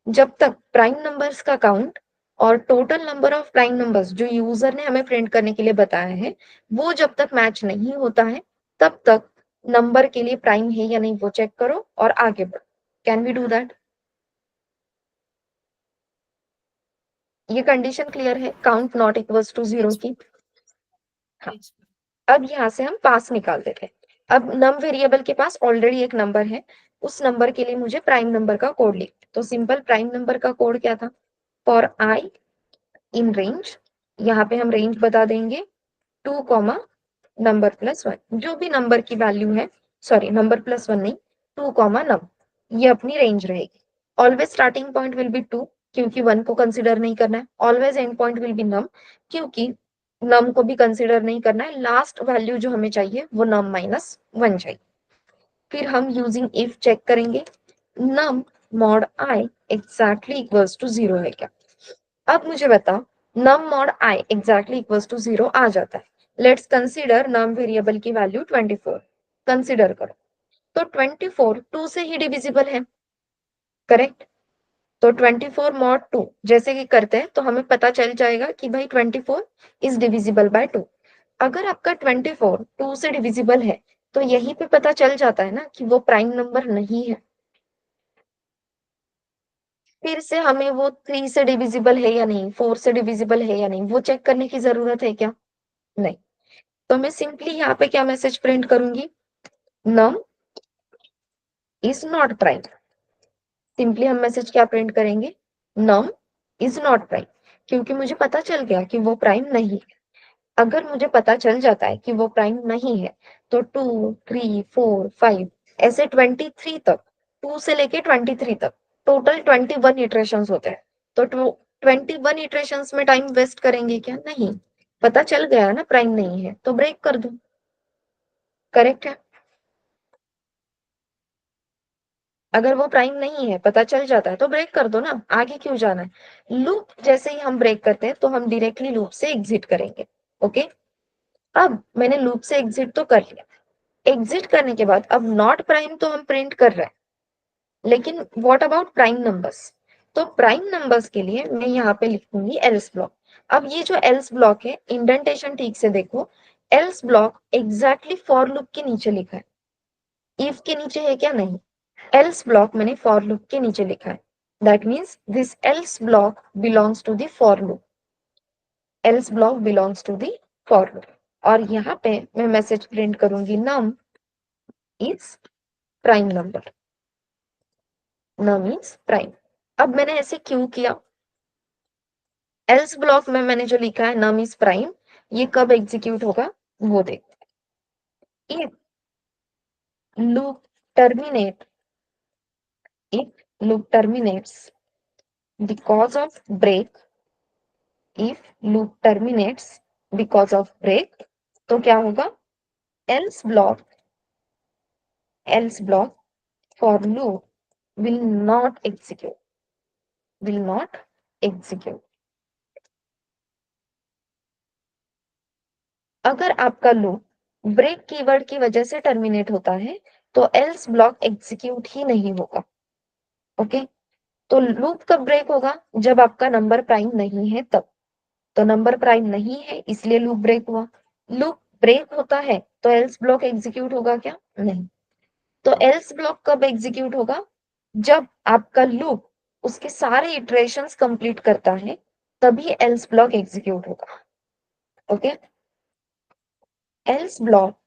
जब तक प्राइम नंबर्स का काउंट और total number of prime numbers जो यूजर ने हमें प्रिंट करने के लिए बताया है वो जब तक मैच नहीं होता है, तब तक नंबर के लिए प्राइम है या नहीं वो चेक करो और आगे बढ़ो। Can we do that? ये कंडीशन क्लियर है काउंट नॉट इक्वल्स टू 0 की? हाँ। यस अब यहाँ से हम पास निकाल देते हैं। अब नम वेरिएबल के पास ऑलरेडी एक नंबर है, उस नंबर के लिए मुझे प्राइम नंबर का कोड लिख, तो सिंपल प्राइम नंबर का कोड क्या था, फॉर आई इन रेंज, यहाँ पे हम रेंज बता देंगे 2 कॉमा नंबर प्लस 1, जो भी नंबर की वैल्यू है, सॉरी नंबर प्लस 1 नहीं, 2 कॉमा नम, ये अपनी रेंज रहेगी। Always starting point will be 2, क्योंकि 1 को कंसिडर नहीं करना है। Always end point will be num, क्योंकि नम को भी कंसिडर नहीं करना है। लास्ट वैल्यू जो हमें चाहिए वो नम माइनस 1 चाहिए। फिर हम यूजिंग इफ चेक करेंगे num mod I exactly equals to 0 है क्या। अब मुझे बताओ, num mod I exactly equals to 0 आ जाता है। लेट्स कंसीडर नम वेरिएबल की वैल्यू 24 कंसीडर करो। तो 24 2 से ही डिविजिबल है, करेक्ट? तो 24 मॉड 2 जैसे कि करते हैं तो हमें पता चल जाएगा कि भाई 24 इज डिविजिबल बाय 2। अगर आपका 24 2 से डिविजिबल है तो यहीं पे पता चल जाता है ना कि वो प्राइम नंबर नहीं है। फिर से हमें वो 3 से डिविजिबल है या नहीं, 4 से डिविजिबल है या नहीं वो चेक करने की जरूरत है क्या? नहीं। तो मैं सिंपली यहाँ पे क्या मैसेज प्रिंट करूंगी, num is not prime. Simply हम मैसेज क्या प्रिंट करेंगे, नम इज नॉट प्राइम, क्योंकि मुझे पता चल गया कि वो प्राइम नहीं है। अगर मुझे पता चल जाता है कि वो प्राइम नहीं है, तो 2, 3, 4, 5 ऐसे 23 तक, 2 से लेके 23 तक टोटल 21 इटरेशंस होते हैं। तो 21 इटरेशंस में टाइम वेस्ट करेंगे क्या, नहीं। पता चल गया है ना प्राइम नहीं है, तो ब्रेक कर दो। करेक्ट है। अगर वो प्राइम नहीं है, पता चल जाता है, तो ब्रेक कर दो ना, आगे क्यों जाना है। लूप जैसे ही हम ब्रेक करते हैं तो हम डायरेक्टली लूप से एग्जिट करेंगे। ओके, अब मैंने लूप से एग्जिट तो कर लिया। एग्जिट करने के बाद अब नॉट प्राइम तो हम प्रिंट कर रहे हैं, लेकिन व्हाट अबाउट प्राइम नंबर्स। तो प्राइम नंबर्स के लिए मैं यहाँ पे लिखूंगी एल्स ब्लॉक। अब ये जो एल्स ब्लॉक है, इंडेंटेशन ठीक से देखो, else block exactly for loop के नीचे लिखा है। इफ के नीचे है क्या, नहीं। एल्स ब्लॉक मैंने फॉर लूप के नीचे लिखा है। That means this else block belongs to the for loop. Else block belongs to the for loop. और यहाँ पे मैं मैसेज प्रिंट करूंगी, num is prime number. Num is prime. अब मैंने ऐसे क्यों किया, एल्स ब्लॉक में मैंने जो लिखा है नम इज प्राइम, ये कब एग्जीक्यूट होगा वो देख। If loop terminate, if loop terminates because of break, if loop terminates because of break, तो क्या होगा, else block, else block for loop will not execute, will not execute. अगर आपका लूप ब्रेक कीवर्ड की वजह से टर्मिनेट होता है, तो एल्स ब्लॉक एग्जीक्यूट ही नहीं होगा। ओके, तो लूप कब ब्रेक होगा, जब आपका नंबर प्राइम नहीं है तब। तो नंबर प्राइम नहीं है इसलिए लूप ब्रेक हुआ। लूप ब्रेक होता है तो एल्स ब्लॉक एग्जीक्यूट होगा क्या, नहीं। तो एल्स ब्लॉक कब एग्जीक्यूट होगा, जब आपका लूप उसके सारे इटरेशंस कंप्लीट करता है, तभी एल्स ब्लॉक एग्जीक्यूट होगा। Okay, else block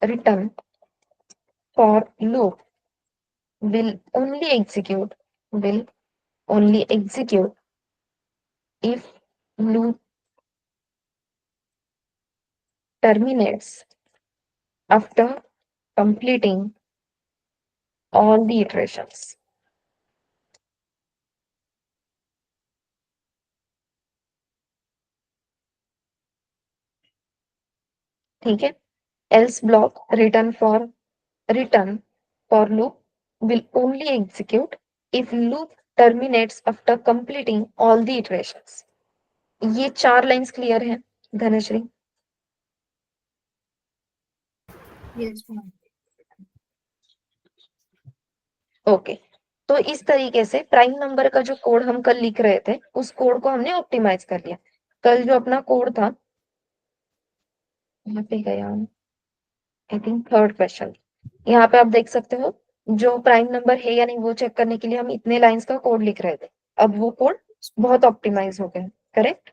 return for loop will only execute, will only execute if loop terminates after completing all the iterations. ठीक है, else block return for loop will only execute if loop terminates after completing all the iterations. ये 4 lines clear है Dhanashree. Yes ma'am. Okay, तो इस तरीके से prime number का जो कोड हम कल लिख रहे थे, उस कोड को हमने ऑप्टिमाइज कर लिया। कल जो अपना कोड था, यहाँ पे गया, आई थिंक थर्ड क्वेश्चन, यहाँ पे आप देख सकते हो, जो प्राइम नंबर है या नहीं वो चेक करने के लिए हम इतने लाइंस का कोड लिख रहे थे, अब वो कोड बहुत ऑप्टिमाइज हो गया। करेक्ट।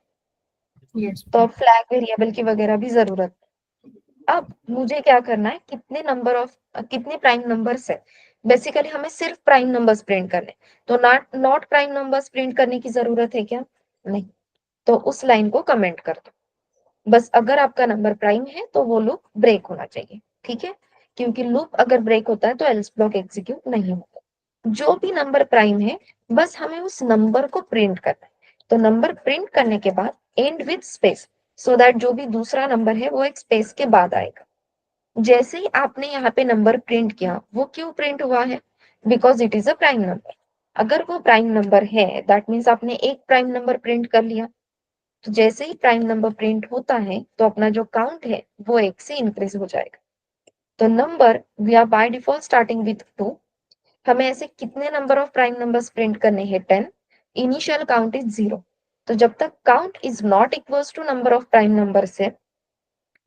यस तो अब फ्लैग वेरिएबल की वगैरह भी जरूरत। अब मुझे क्या करना है, कितने प्राइम नंबर्स है, बेसिकली हमें सिर्फ प्राइम नंबर्स प्रिंट करने, तो not not prime numbers print करने की जरूरत है क्या, नहीं। तो उस लाइन को कमेंट कर दो, बस अगर आपका नंबर प्राइम है तो वो लूप ब्रेक होना चाहिए। ठीक है, क्योंकि लूप अगर ब्रेक होता है तो एल्स ब्लॉक एग्जीक्यूट नहीं होगा। जो भी नंबर प्राइम है, बस हमें उस नंबर को प्रिंट करना है। तो नंबर प्रिंट करने के बाद and with space, so that जो भी दूसरा नंबर है वो एक स्पेस के बाद आएगा। जैसे ही आपने यहाँ पे नंबर प्रिंट किया, वो क्यों प्रिंट हुआ है, because it is a prime number. अगर वो प्राइम नंबर है, दैट मीन्स आपने एक प्राइम नंबर प्रिंट कर लिया। तो जैसे ही प्राइम नंबर प्रिंट होता है, तो अपना जो काउंट है वो 1 से इंक्रीज हो जाएगा। तो number we are by default starting with 2। हमें ऐसे कितने number of prime numbers print करने हैं, 10। Initial count is 0। तो जब तक count is not equals to number of prime number है,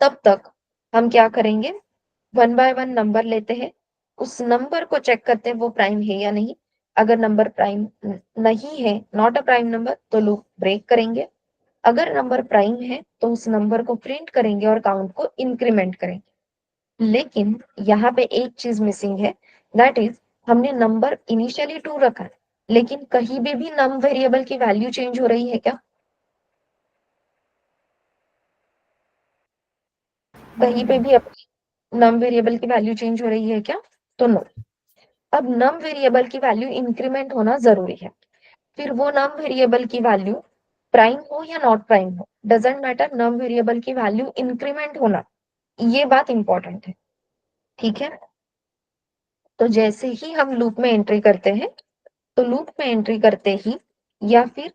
तब तक हम क्या करेंगे, 1 बाय 1 नंबर लेते हैं, उस नंबर को चेक करते हैं वो प्राइम है या नहीं। अगर नंबर प्राइम नहीं है, नॉट अ प्राइम नंबर, तो लूप ब्रेक करेंगे। अगर नंबर प्राइम है तो उस नंबर को प्रिंट करेंगे और काउंट को इंक्रीमेंट करेंगे। लेकिन यहाँ पे एक चीज मिसिंग है, दैट इज हमने नंबर इनिशियली 2 रखा है, लेकिन कहीं भी नम वेरिएबल की वैल्यू चेंज हो रही है क्या? कहीं पे भी अपनी नम वेरिएबल की वैल्यू चेंज हो रही है क्या? तो नो। अब नम वेरिएबल की वैल्यू इंक्रीमेंट होना जरूरी है। फिर वो नम वेरिएबल की वैल्यू प्राइम हो या नॉट प्राइम हो, डजेंट मैटर, नम वेरिएबल की वैल्यू इंक्रीमेंट होना, ये बात इंपॉर्टेंट है। ठीक है, तो जैसे ही हम लूप में एंट्री करते हैं, तो लूप में एंट्री करते ही या फिर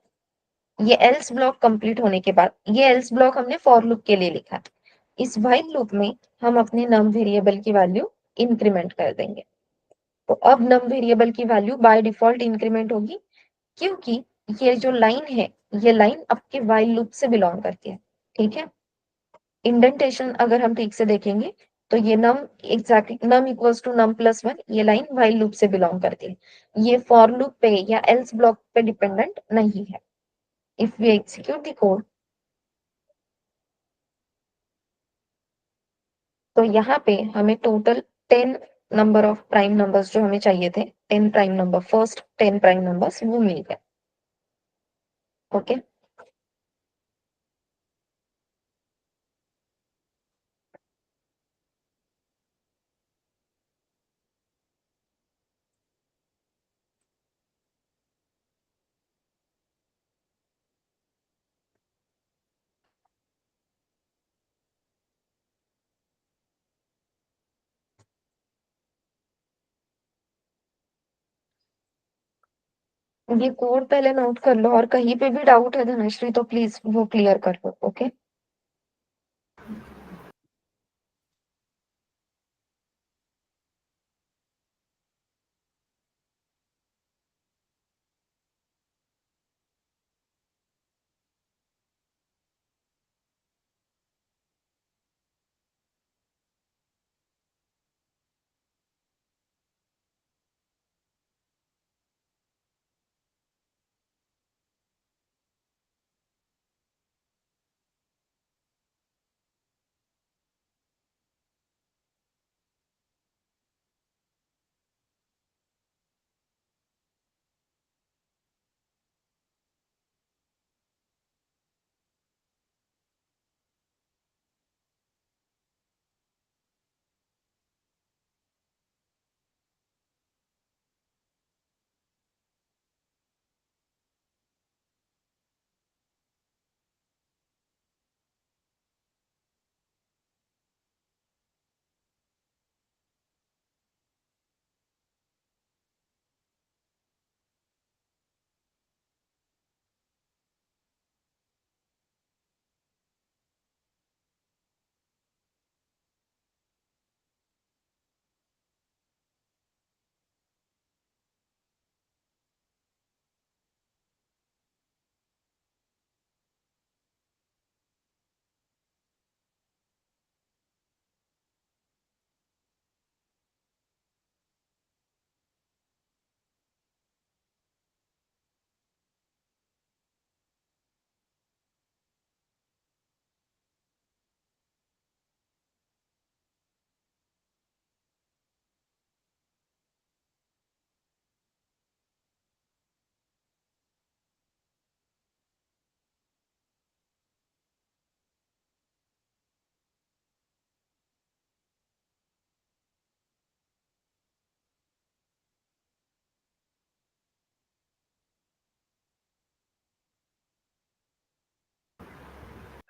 ये एल्स ब्लॉक कंप्लीट होने के बाद, ये एल्स ब्लॉक हमने फॉर लूप के लिए लिखा है, इस व्हाइल लूप में हम अपने नम वेरिएबल की वैल्यू इंक्रीमेंट कर देंगे। तो अब नम वेरिएबल की वैल्यू बाय डिफॉल्ट इंक्रीमेंट होगी, क्योंकि ये जो लाइन है, ये लाइन आपके व्हाइल लूप से बिलोंग करती है। ठीक है, इंडेंटेशन अगर हम ठीक से देखेंगे तो ये num exactly num equals to num plus 1, ये लाइन व्हाइल लूप से बिलोंग करती है, ये फॉर लूप पे या एल्स ब्लॉक पे डिपेंडेंट नहीं है। If we execute the code, तो यहाँ पे हमें total 10 number of prime numbers जो हमें चाहिए थे, 10 prime number, first 10 prime numbers वो मिल गए। ओके, ये कोड पहले नोट कर लो, और कहीं पे भी डाउट है धनश्री तो प्लीज वो क्लियर कर लो। ओके,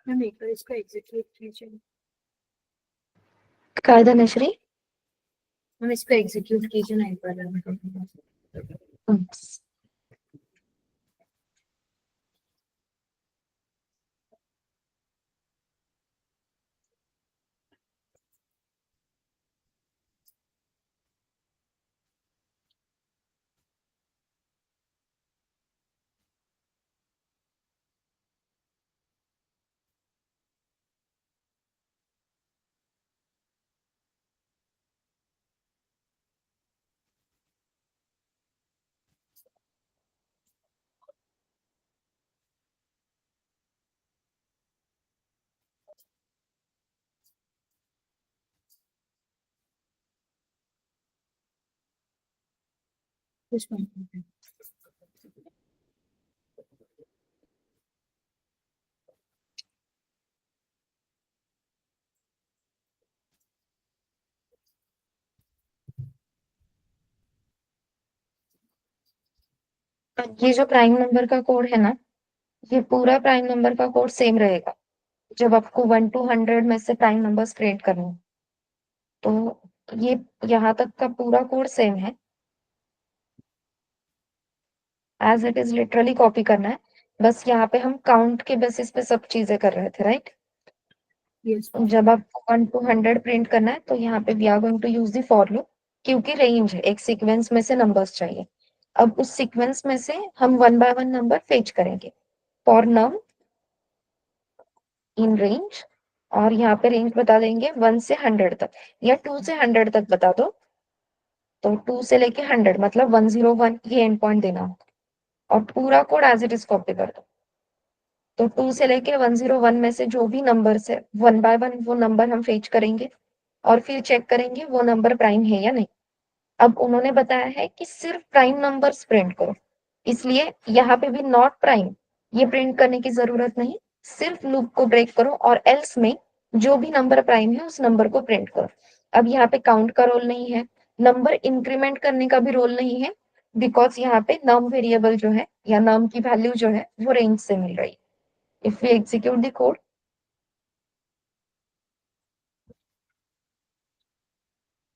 मैम एक बार इसको एग्जीक्यूट कीजिए। क्या है धनश्री? मैम इसको एग्जीक्यूट कीजिए ना एक बार। कुछ नहीं। ये जो प्राइम नंबर का कोड है ना, ये पूरा प्राइम नंबर का कोड सेम रहेगा जब आपको 1 to 100 में से प्राइम नंबर्स क्रिएट करने हो। तो ये यहाँ तक का पूरा कोड सेम है, as it is literally copy करना है। बस यहाँ पे हम काउंट के बेसिस पे सब चीजें कर रहे थे, राइट। यस। जब आपको 1 to 100 प्रिंट करना है तो यहाँ पे we are going to use the for loop, क्योंकि रेंज है, एक सीक्वेंस में से नंबर्स चाहिए। अब उस सीक्वेंस में से हम 1 by 1 नंबर फेच करेंगे। फॉर नम इन रेंज, और यहाँ पे रेंज बता देंगे 1 से 100 तक, या 2 से 100 तक बता दो। तो 2 से लेके 100 मतलब 101 ये एंड पॉइंट देना होगा, और पूरा code as it is copy कर दो। तो 2 से लेके 101 में से जो भी नंबर है 1 by 1 वो नंबर हम फेच करेंगे, और फिर चेक करेंगे वो नंबर प्राइम है या नहीं। अब उन्होंने बताया है कि सिर्फ प्राइम नंबर्स प्रिंट करो, इसलिए यहाँ पे भी नॉट प्राइम ये प्रिंट करने की जरूरत नहीं। सिर्फ लूप को ब्रेक करो और एल्स में जो भी नंबर प्राइम है उस नंबर को प्रिंट करो। अब यहाँ पे काउंट का रोल नहीं है, नंबर इंक्रीमेंट करने का भी रोल नहीं है, बिकॉज यहाँ पे नम वेरिएबल जो है या नम की वैल्यू जो है वो रेंज से मिल रही है। If we execute the code,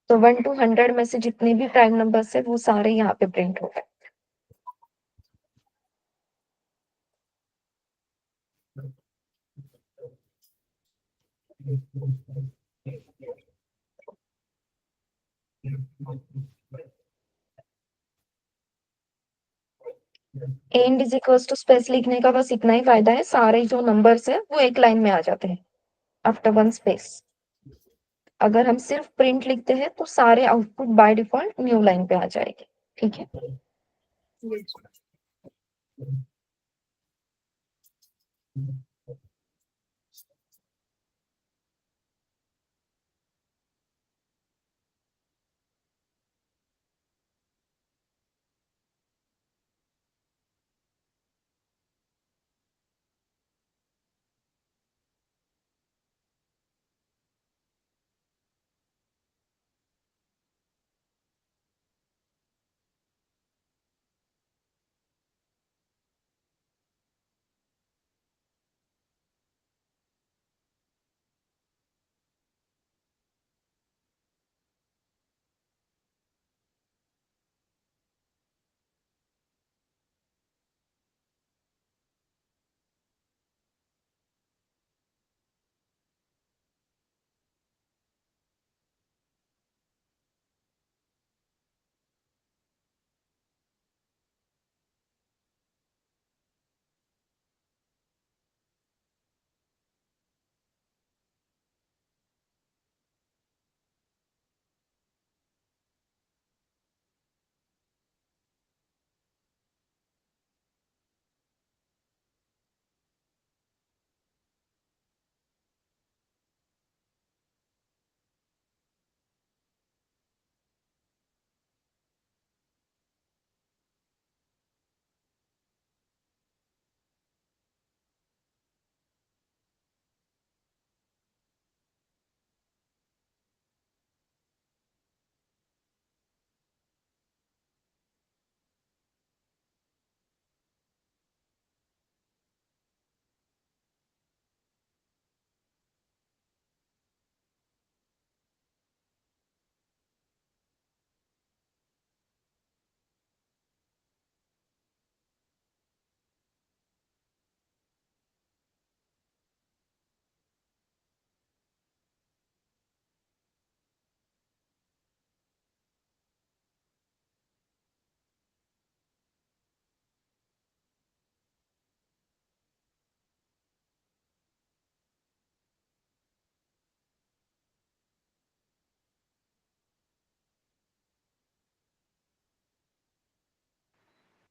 तो 1 to 100 में से जितने भी प्राइम नंबर्स है वो सारे यहाँ पे प्रिंट हो गए। End is equals to space लिखने का बस इतना ही फायदा है, सारे जो नंबर्स है वो एक लाइन में आ जाते हैं आफ्टर वन स्पेस। अगर हम सिर्फ प्रिंट लिखते हैं तो सारे output by default new line पे आ जाएंगे। ठीक है। यस।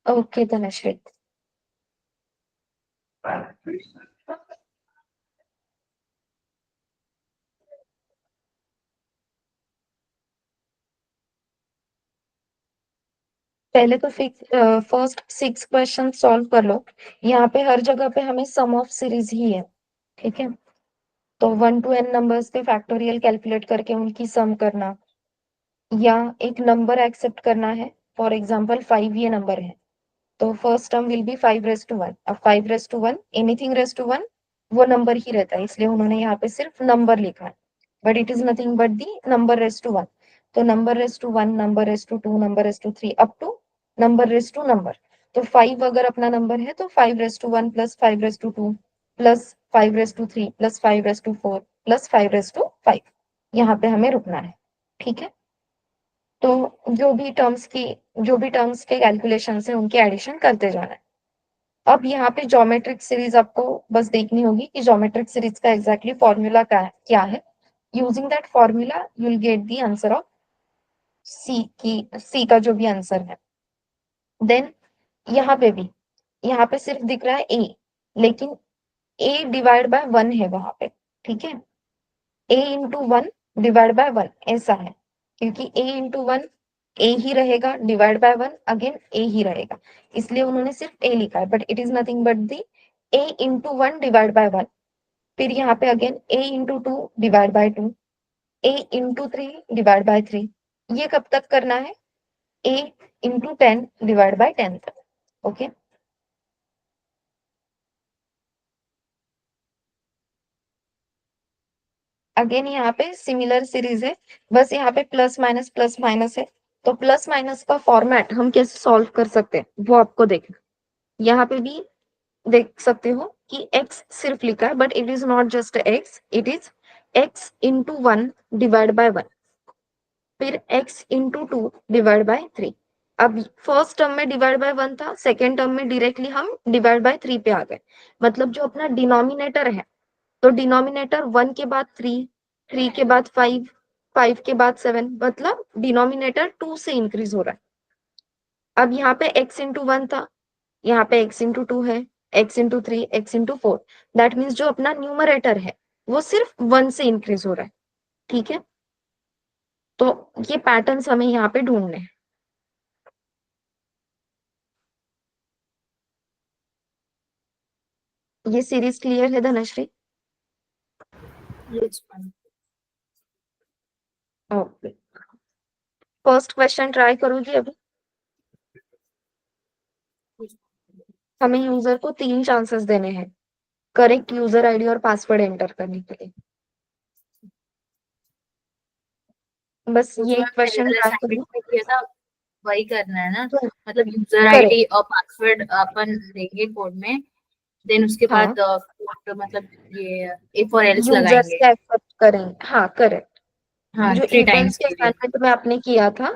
ओके धनश्री। पहले तो फर्स्ट 6 क्वेश्चन सॉल्व कर लो। यहाँ पे हर जगह पे हमें सम ऑफ सीरीज ही है, ठीक है। तो 1 to n नंबर्स के फैक्टोरियल कैलकुलेट करके उनकी सम करना, या एक नंबर एक्सेप्ट करना है। फॉर एग्जाम्पल 5 ये नंबर है, तो first term will be 5 raise to 1। अब 5 raise to 1, anything raise to 1 वो नंबर ही रहता है, इसलिए उन्होंने यहाँ पे सिर्फ नंबर लिखा है, but it is nothing but the number raise to 1। तो number raise to 1, number raise to 2, number raise to 3 up to number raise to number. तो 5 अगर अपना नंबर है तो 5 raise to 1 plus 5 raise to 2 plus 5 raise to 3 plus 5 raise to 4 plus 5 raise to 5, यहाँ पे हमें रुकना है, ठीक है। तो जो भी टर्म्स के कैलकुलेशन है उनके एडिशन करते जाना है। अब यहाँ पे ज्योमेट्रिक सीरीज आपको बस देखनी होगी कि ज्योमेट्रिक सीरीज का एग्जैक्टली फॉर्मूला क्या है। Using that formula you will get the answer of C का जो भी आंसर है। देन यहाँ पे सिर्फ दिख रहा है ए, लेकिन ए डिवाइड बाय 1 है वहां पे, ठीक है। ए इंटू 1 डिवाइड बाय 1 ऐसा है, क्योंकि ए इंटू 1 ए ही रहेगा, डिवाइड बाय 1 अगेन ए ही रहेगा, इसलिए उन्होंने सिर्फ ए लिखा है, but it is nothing but the A into 1 divide by 1। फिर यहाँ पे again A into 2 divide by 2, A into 3 divide by 3। ये कब तक करना है? ए इंटू 10 डिवाइड बाय 10 तक, ओके। अगेन यहाँ पे सिमिलर सीरीज है, बस यहाँ पे प्लस माइनस है। तो प्लस माइनस का फॉर्मेट हम कैसे सॉल्व कर सकते हैं वो आपको देखना। यहाँ पे भी देख सकते हो कि x सिर्फ लिखा है, but it is not just x, it is x into 1 divide by 1, फिर x इंटू 2 डिवाइड बाय 3। अब फर्स्ट टर्म में डिवाइड बाय 1 था, सेकेंड टर्म में डायरेक्टली हम डिवाइड बाय 3 पे आ गए। मतलब जो अपना डिनोमिनेटर है, तो डिनोमिनेटर 1 के बाद 3, 3 के बाद 5, 5 के बाद 7, मतलब डिनोमिनेटर 2 से इंक्रीज हो रहा है। अब यहाँ पे x इंटू 1 था, यहाँ पे x इंटू 2 है, x into 3, x into 4। That means जो अपना न्यूमरेटर है वो सिर्फ 1 से इंक्रीज हो रहा है, ठीक है। तो ये पैटर्न्स हमें यहाँ पे ढूंढने हैं। ये सीरीज क्लियर है Dhanashree? Yes, ma'am. Okay, first question try करोगी अभी? हमें यूजर को 3 चांसेस देने हैं करेक्ट यूजर आईडी और पासवर्ड एंटर करने के लिए। बस तो जो ये मैम पहले क्वेश्चन वाला ट्राई असाइनमेंट करो। में किया था वही करना है ना? तो मतलब यूजर करेक्ट, आईडी और पासवर्ड अपन देंगे कोड में, देन उसके हाँ, बाद कोड मतलब ये ए फॉर एल्स यूजर्स लगाएंगे। का एक्सेप्ट करेंगे, हाँ करेक्ट। हाँ, जो 3 इंट्रेंस टाइम्स के के लिए। असाइनमेंट में आपने किया था,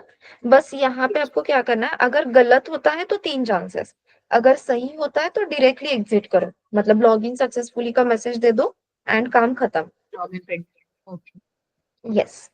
बस यहाँ पे आपको क्या करना है, अगर गलत होता है तो 3 चांसेस, अगर सही होता है तो डायरेक्टली एग्जिट करो, मतलब लॉग इन सक्सेसफुली का मैसेज दे दो एंड काम खत्म। Login print. Okay. Yes.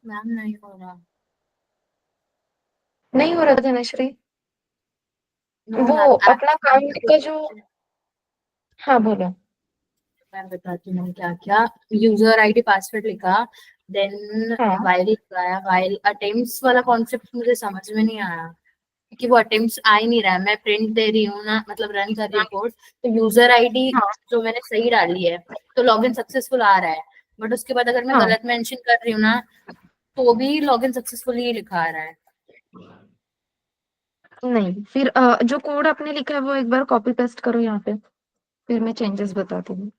Ma'am नहीं हो रहा। नहीं हो रहा धनश्री? नो वो मैम, अपना काउंट का जो, हाँ बोलो। मैं बताती हूँ मैंने क्या किया। यूजर आईडी पासवर्ड लिखा, देन हाँ वाइल लगाया। वाइल अटेम्प्ट्स वाला कॉन्सेप्ट मुझे समझ में नहीं आया, क्योंकि वो अटेम्प्ट्स आ ही नहीं रहा है। मैं प्रिंट दे रही हूँ ना, मतलब रन कर रही हूँ कोड, तो यूजर आईडी हाँ जो मैंने सही डाली है तो लॉगिन सक्सेसफुल आ रहा है। बट उसके बाद अगर मैं हाँ। गलत मेंशन कर रही हूँ ना, तो भी लॉगिन सक्सेसफुल ही लिखा आ रहा है। नहीं, फिर जो कोड आपने लिखा है वो एक बार कॉपी पेस्ट करो यहाँ पे, फिर मैं चेंजेस बताती हूँ।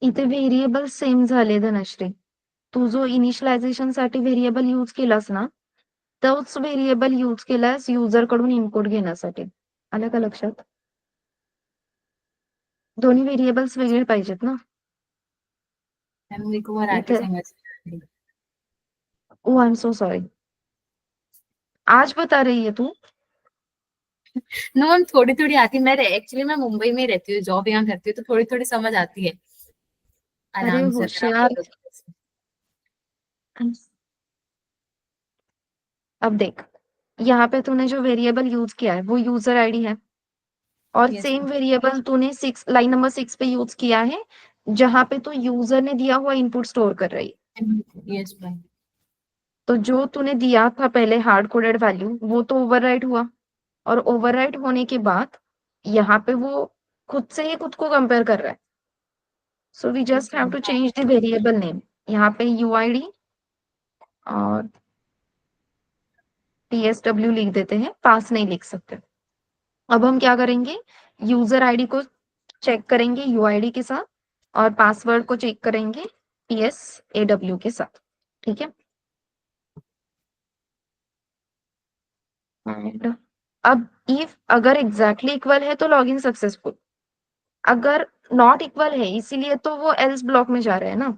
इथे व्हेरिएबल सेम झाले धनश्री. तू जो इनिशियलायझेशन साठी व्हेरिएबल यूज केलास ना, तोच व्हेरिएबल यूज केलास युजर कडून इनपुट घेण्यासाठी. आलं का लक्षात? दोन्ही व्हेरिएबल्स वेगळे पाहिजेत ना. मैम मेरे को मराठी इथे समझ नहीं आ रही। ओ आई एम सो सॉरी. आज बता रही है तू? नो मैम, थोड़ी थोड़ी आती है। मैं एक्चुअली मैं मुंबई में रहती हूँ, जॉब यहाँ करती हूँ, तो थोड़ी थोड़ी समझ आती है अरे आराम से, अगर आप होशियार. बोलोगे तो। अब देख, यहाँ पे तूने जो वेरिएबल यूज किया है वो यूजर आईडी है, और यस सेम वेरिएबल तूने लाइन नंबर 6 पे यूज किया है, जहां पे तू यूजर ने दिया हुआ इनपुट स्टोर कर रही है. Ma'am, yes ma'am. तो जो तूने दिया था पहले हार्ड कोडेड वैल्यू वो तो ओवरराइट हुआ, और ओवरराइट होने के बाद यहाँ पे वो खुद से ही खुद को कंपेयर कर रहा है. So we yes just have ma'am. To change the variable name. यहाँ पे यूआईडी और पीएसडब्ल्यू लिख देते हैं, पास नहीं लिख सकते. अब हम क्या करेंगे, यूजर आईडी को चेक करेंगे यूआईडी के साथ, और पासवर्ड को चेक करेंगे पीएसएडब्ल्यू के साथ. ठीक है. एंड अब इफ अगर एग्जैक्टली इक्वल है तो लॉगिन सक्सेसफुल, अगर नॉट इक्वल है इसीलिए तो वो एल्स ब्लॉक में जा रहे हैं ना,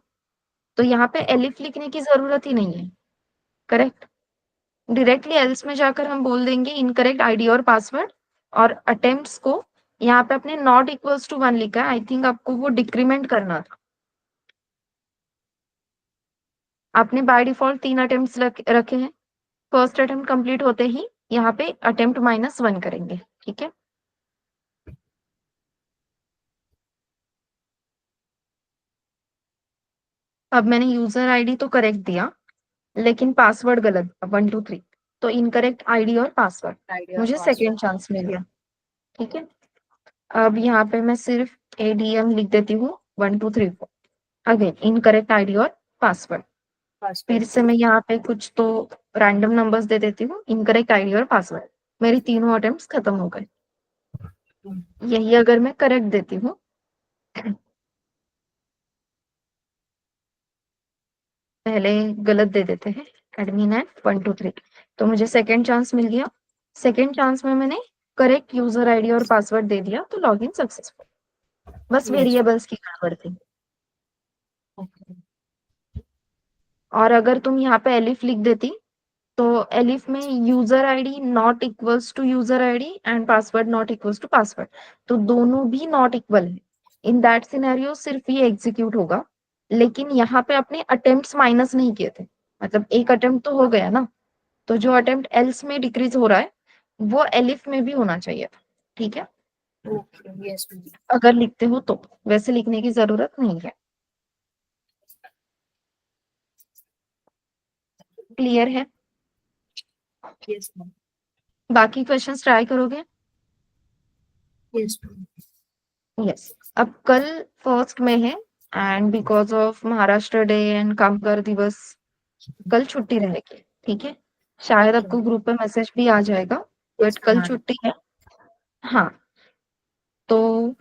तो यहाँ पे एलिफ लिखने की जरूरत ही नहीं है. करेक्ट. डायरेक्टली एल्स में जाकर हम बोल देंगे इनकरेक्ट आईडी और पासवर्ड, और अटेम्प्ट्स को यहाँ पे अपने नॉट इक्वल्स टू 1 लिखा है. आई थिंक आपको वो डिक्रीमेंट करना था. आपने बाय डिफॉल्ट 3 अटेम्प्ट्स रखे हैं. फर्स्ट अटेम्प्ट कंप्लीट होते ही यहाँ पे अटेम्प्ट -1 करेंगे. ठीक है. अब मैंने यूजर आईडी तो करेक्ट दिया, लेकिन पासवर्ड गलत 123, तो इनकरेक्ट आईडी और पासवर्ड. आईडी और मुझे सेकेंड पासवर्ड। चांस मिल गया. ठीक है. अब यहाँ पे मैं सिर्फ एडीएम लिख देती हूँ 1234. अगेन इनकरेक्ट आईडी और पासवर्ड. फिर पासवर्ड। से मैं यहाँ पे कुछ तो रैंडम नंबर्स दे देती हूँ, इनकरेक्ट आईडी और पासवर्ड. मेरी तीनों अटेम्प्ट्स खत्म हो गए. यही अगर मैं करेक्ट देती हूँ, पहले गलत दे देते हैं, एडमिन है 123, तो मुझे सेकेंड चांस मिल गया. सेकेंड चांस में मैंने करेक्ट यूजर आईडी और पासवर्ड दे दिया, तो लॉगिन सक्सेसफुल. बस यस। वेरिएबल्स की गड़बड़ थी. ओके। और अगर तुम यहाँ पे एलिफ लिख देती, तो एलिफ में user ID not equals to user ID and password not equals to password, तो दोनों भी नॉट इक्वल है. इन दैट सिनेरियो सिर्फ ये एग्जीक्यूट होगा, लेकिन यहाँ पे अपने अटेम्प्ट्स माइनस नहीं किए थे. मतलब एक अटेम्प्ट तो हो गया ना, तो जो अटेम्प्ट एल्स में डिक्रीज हो रहा है वो एलिफ में भी होना चाहिए था. ठीक है. Okay, yes ma'am. अगर लिखते हो तो, वैसे लिखने की जरूरत नहीं है। क्लियर है? Yes ma'am. बाकी क्वेश्चंस ट्राई करोगे? Yes ma'am. यस। अब कल फर्स्ट में है, and because of Maharashtra day and कामगार दिवस कल छुट्टी रहेगी, ठीक है? शायद ओके आपको मैम। ग्रुप पे मैसेज भी आ जाएगा, यस बट कल मैम। छुट्टी है। हाँ, तो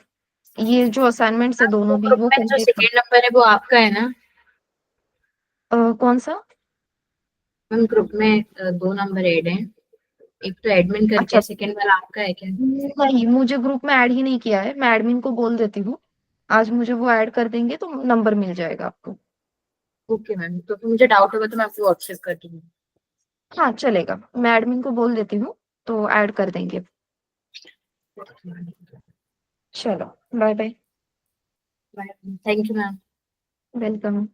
ये जो असाइनमेंट्स है वो दोनों भी ग्रुप वो में जो कंप्लीट कर। सेकेंड नंबर है वो आपका है ना? कौन सा? मैम ग्रुप में 2 नंबर ऐड हैं। एक तो एडमिन करके अच्छा, है, सेकेंड वाला आपका है क्या? नहीं, मुझे ग्रुप में ऐड ही नहीं किया है, मैं एडमिन को बोल देती हूँ। आज मुझे वो ऐड कर देंगे तो नंबर मिल जाएगा आपको। ओके मैम, तो फिर मुझे डाउट होगा तो मैं आपको व्हाट्सएप कर दूंगी। हाँ, चलेगा, मैं एडमिन को बोल देती हूँ तो ऐड कर देंगे। चलो, bye bye. Thank you ma'am. Welcome.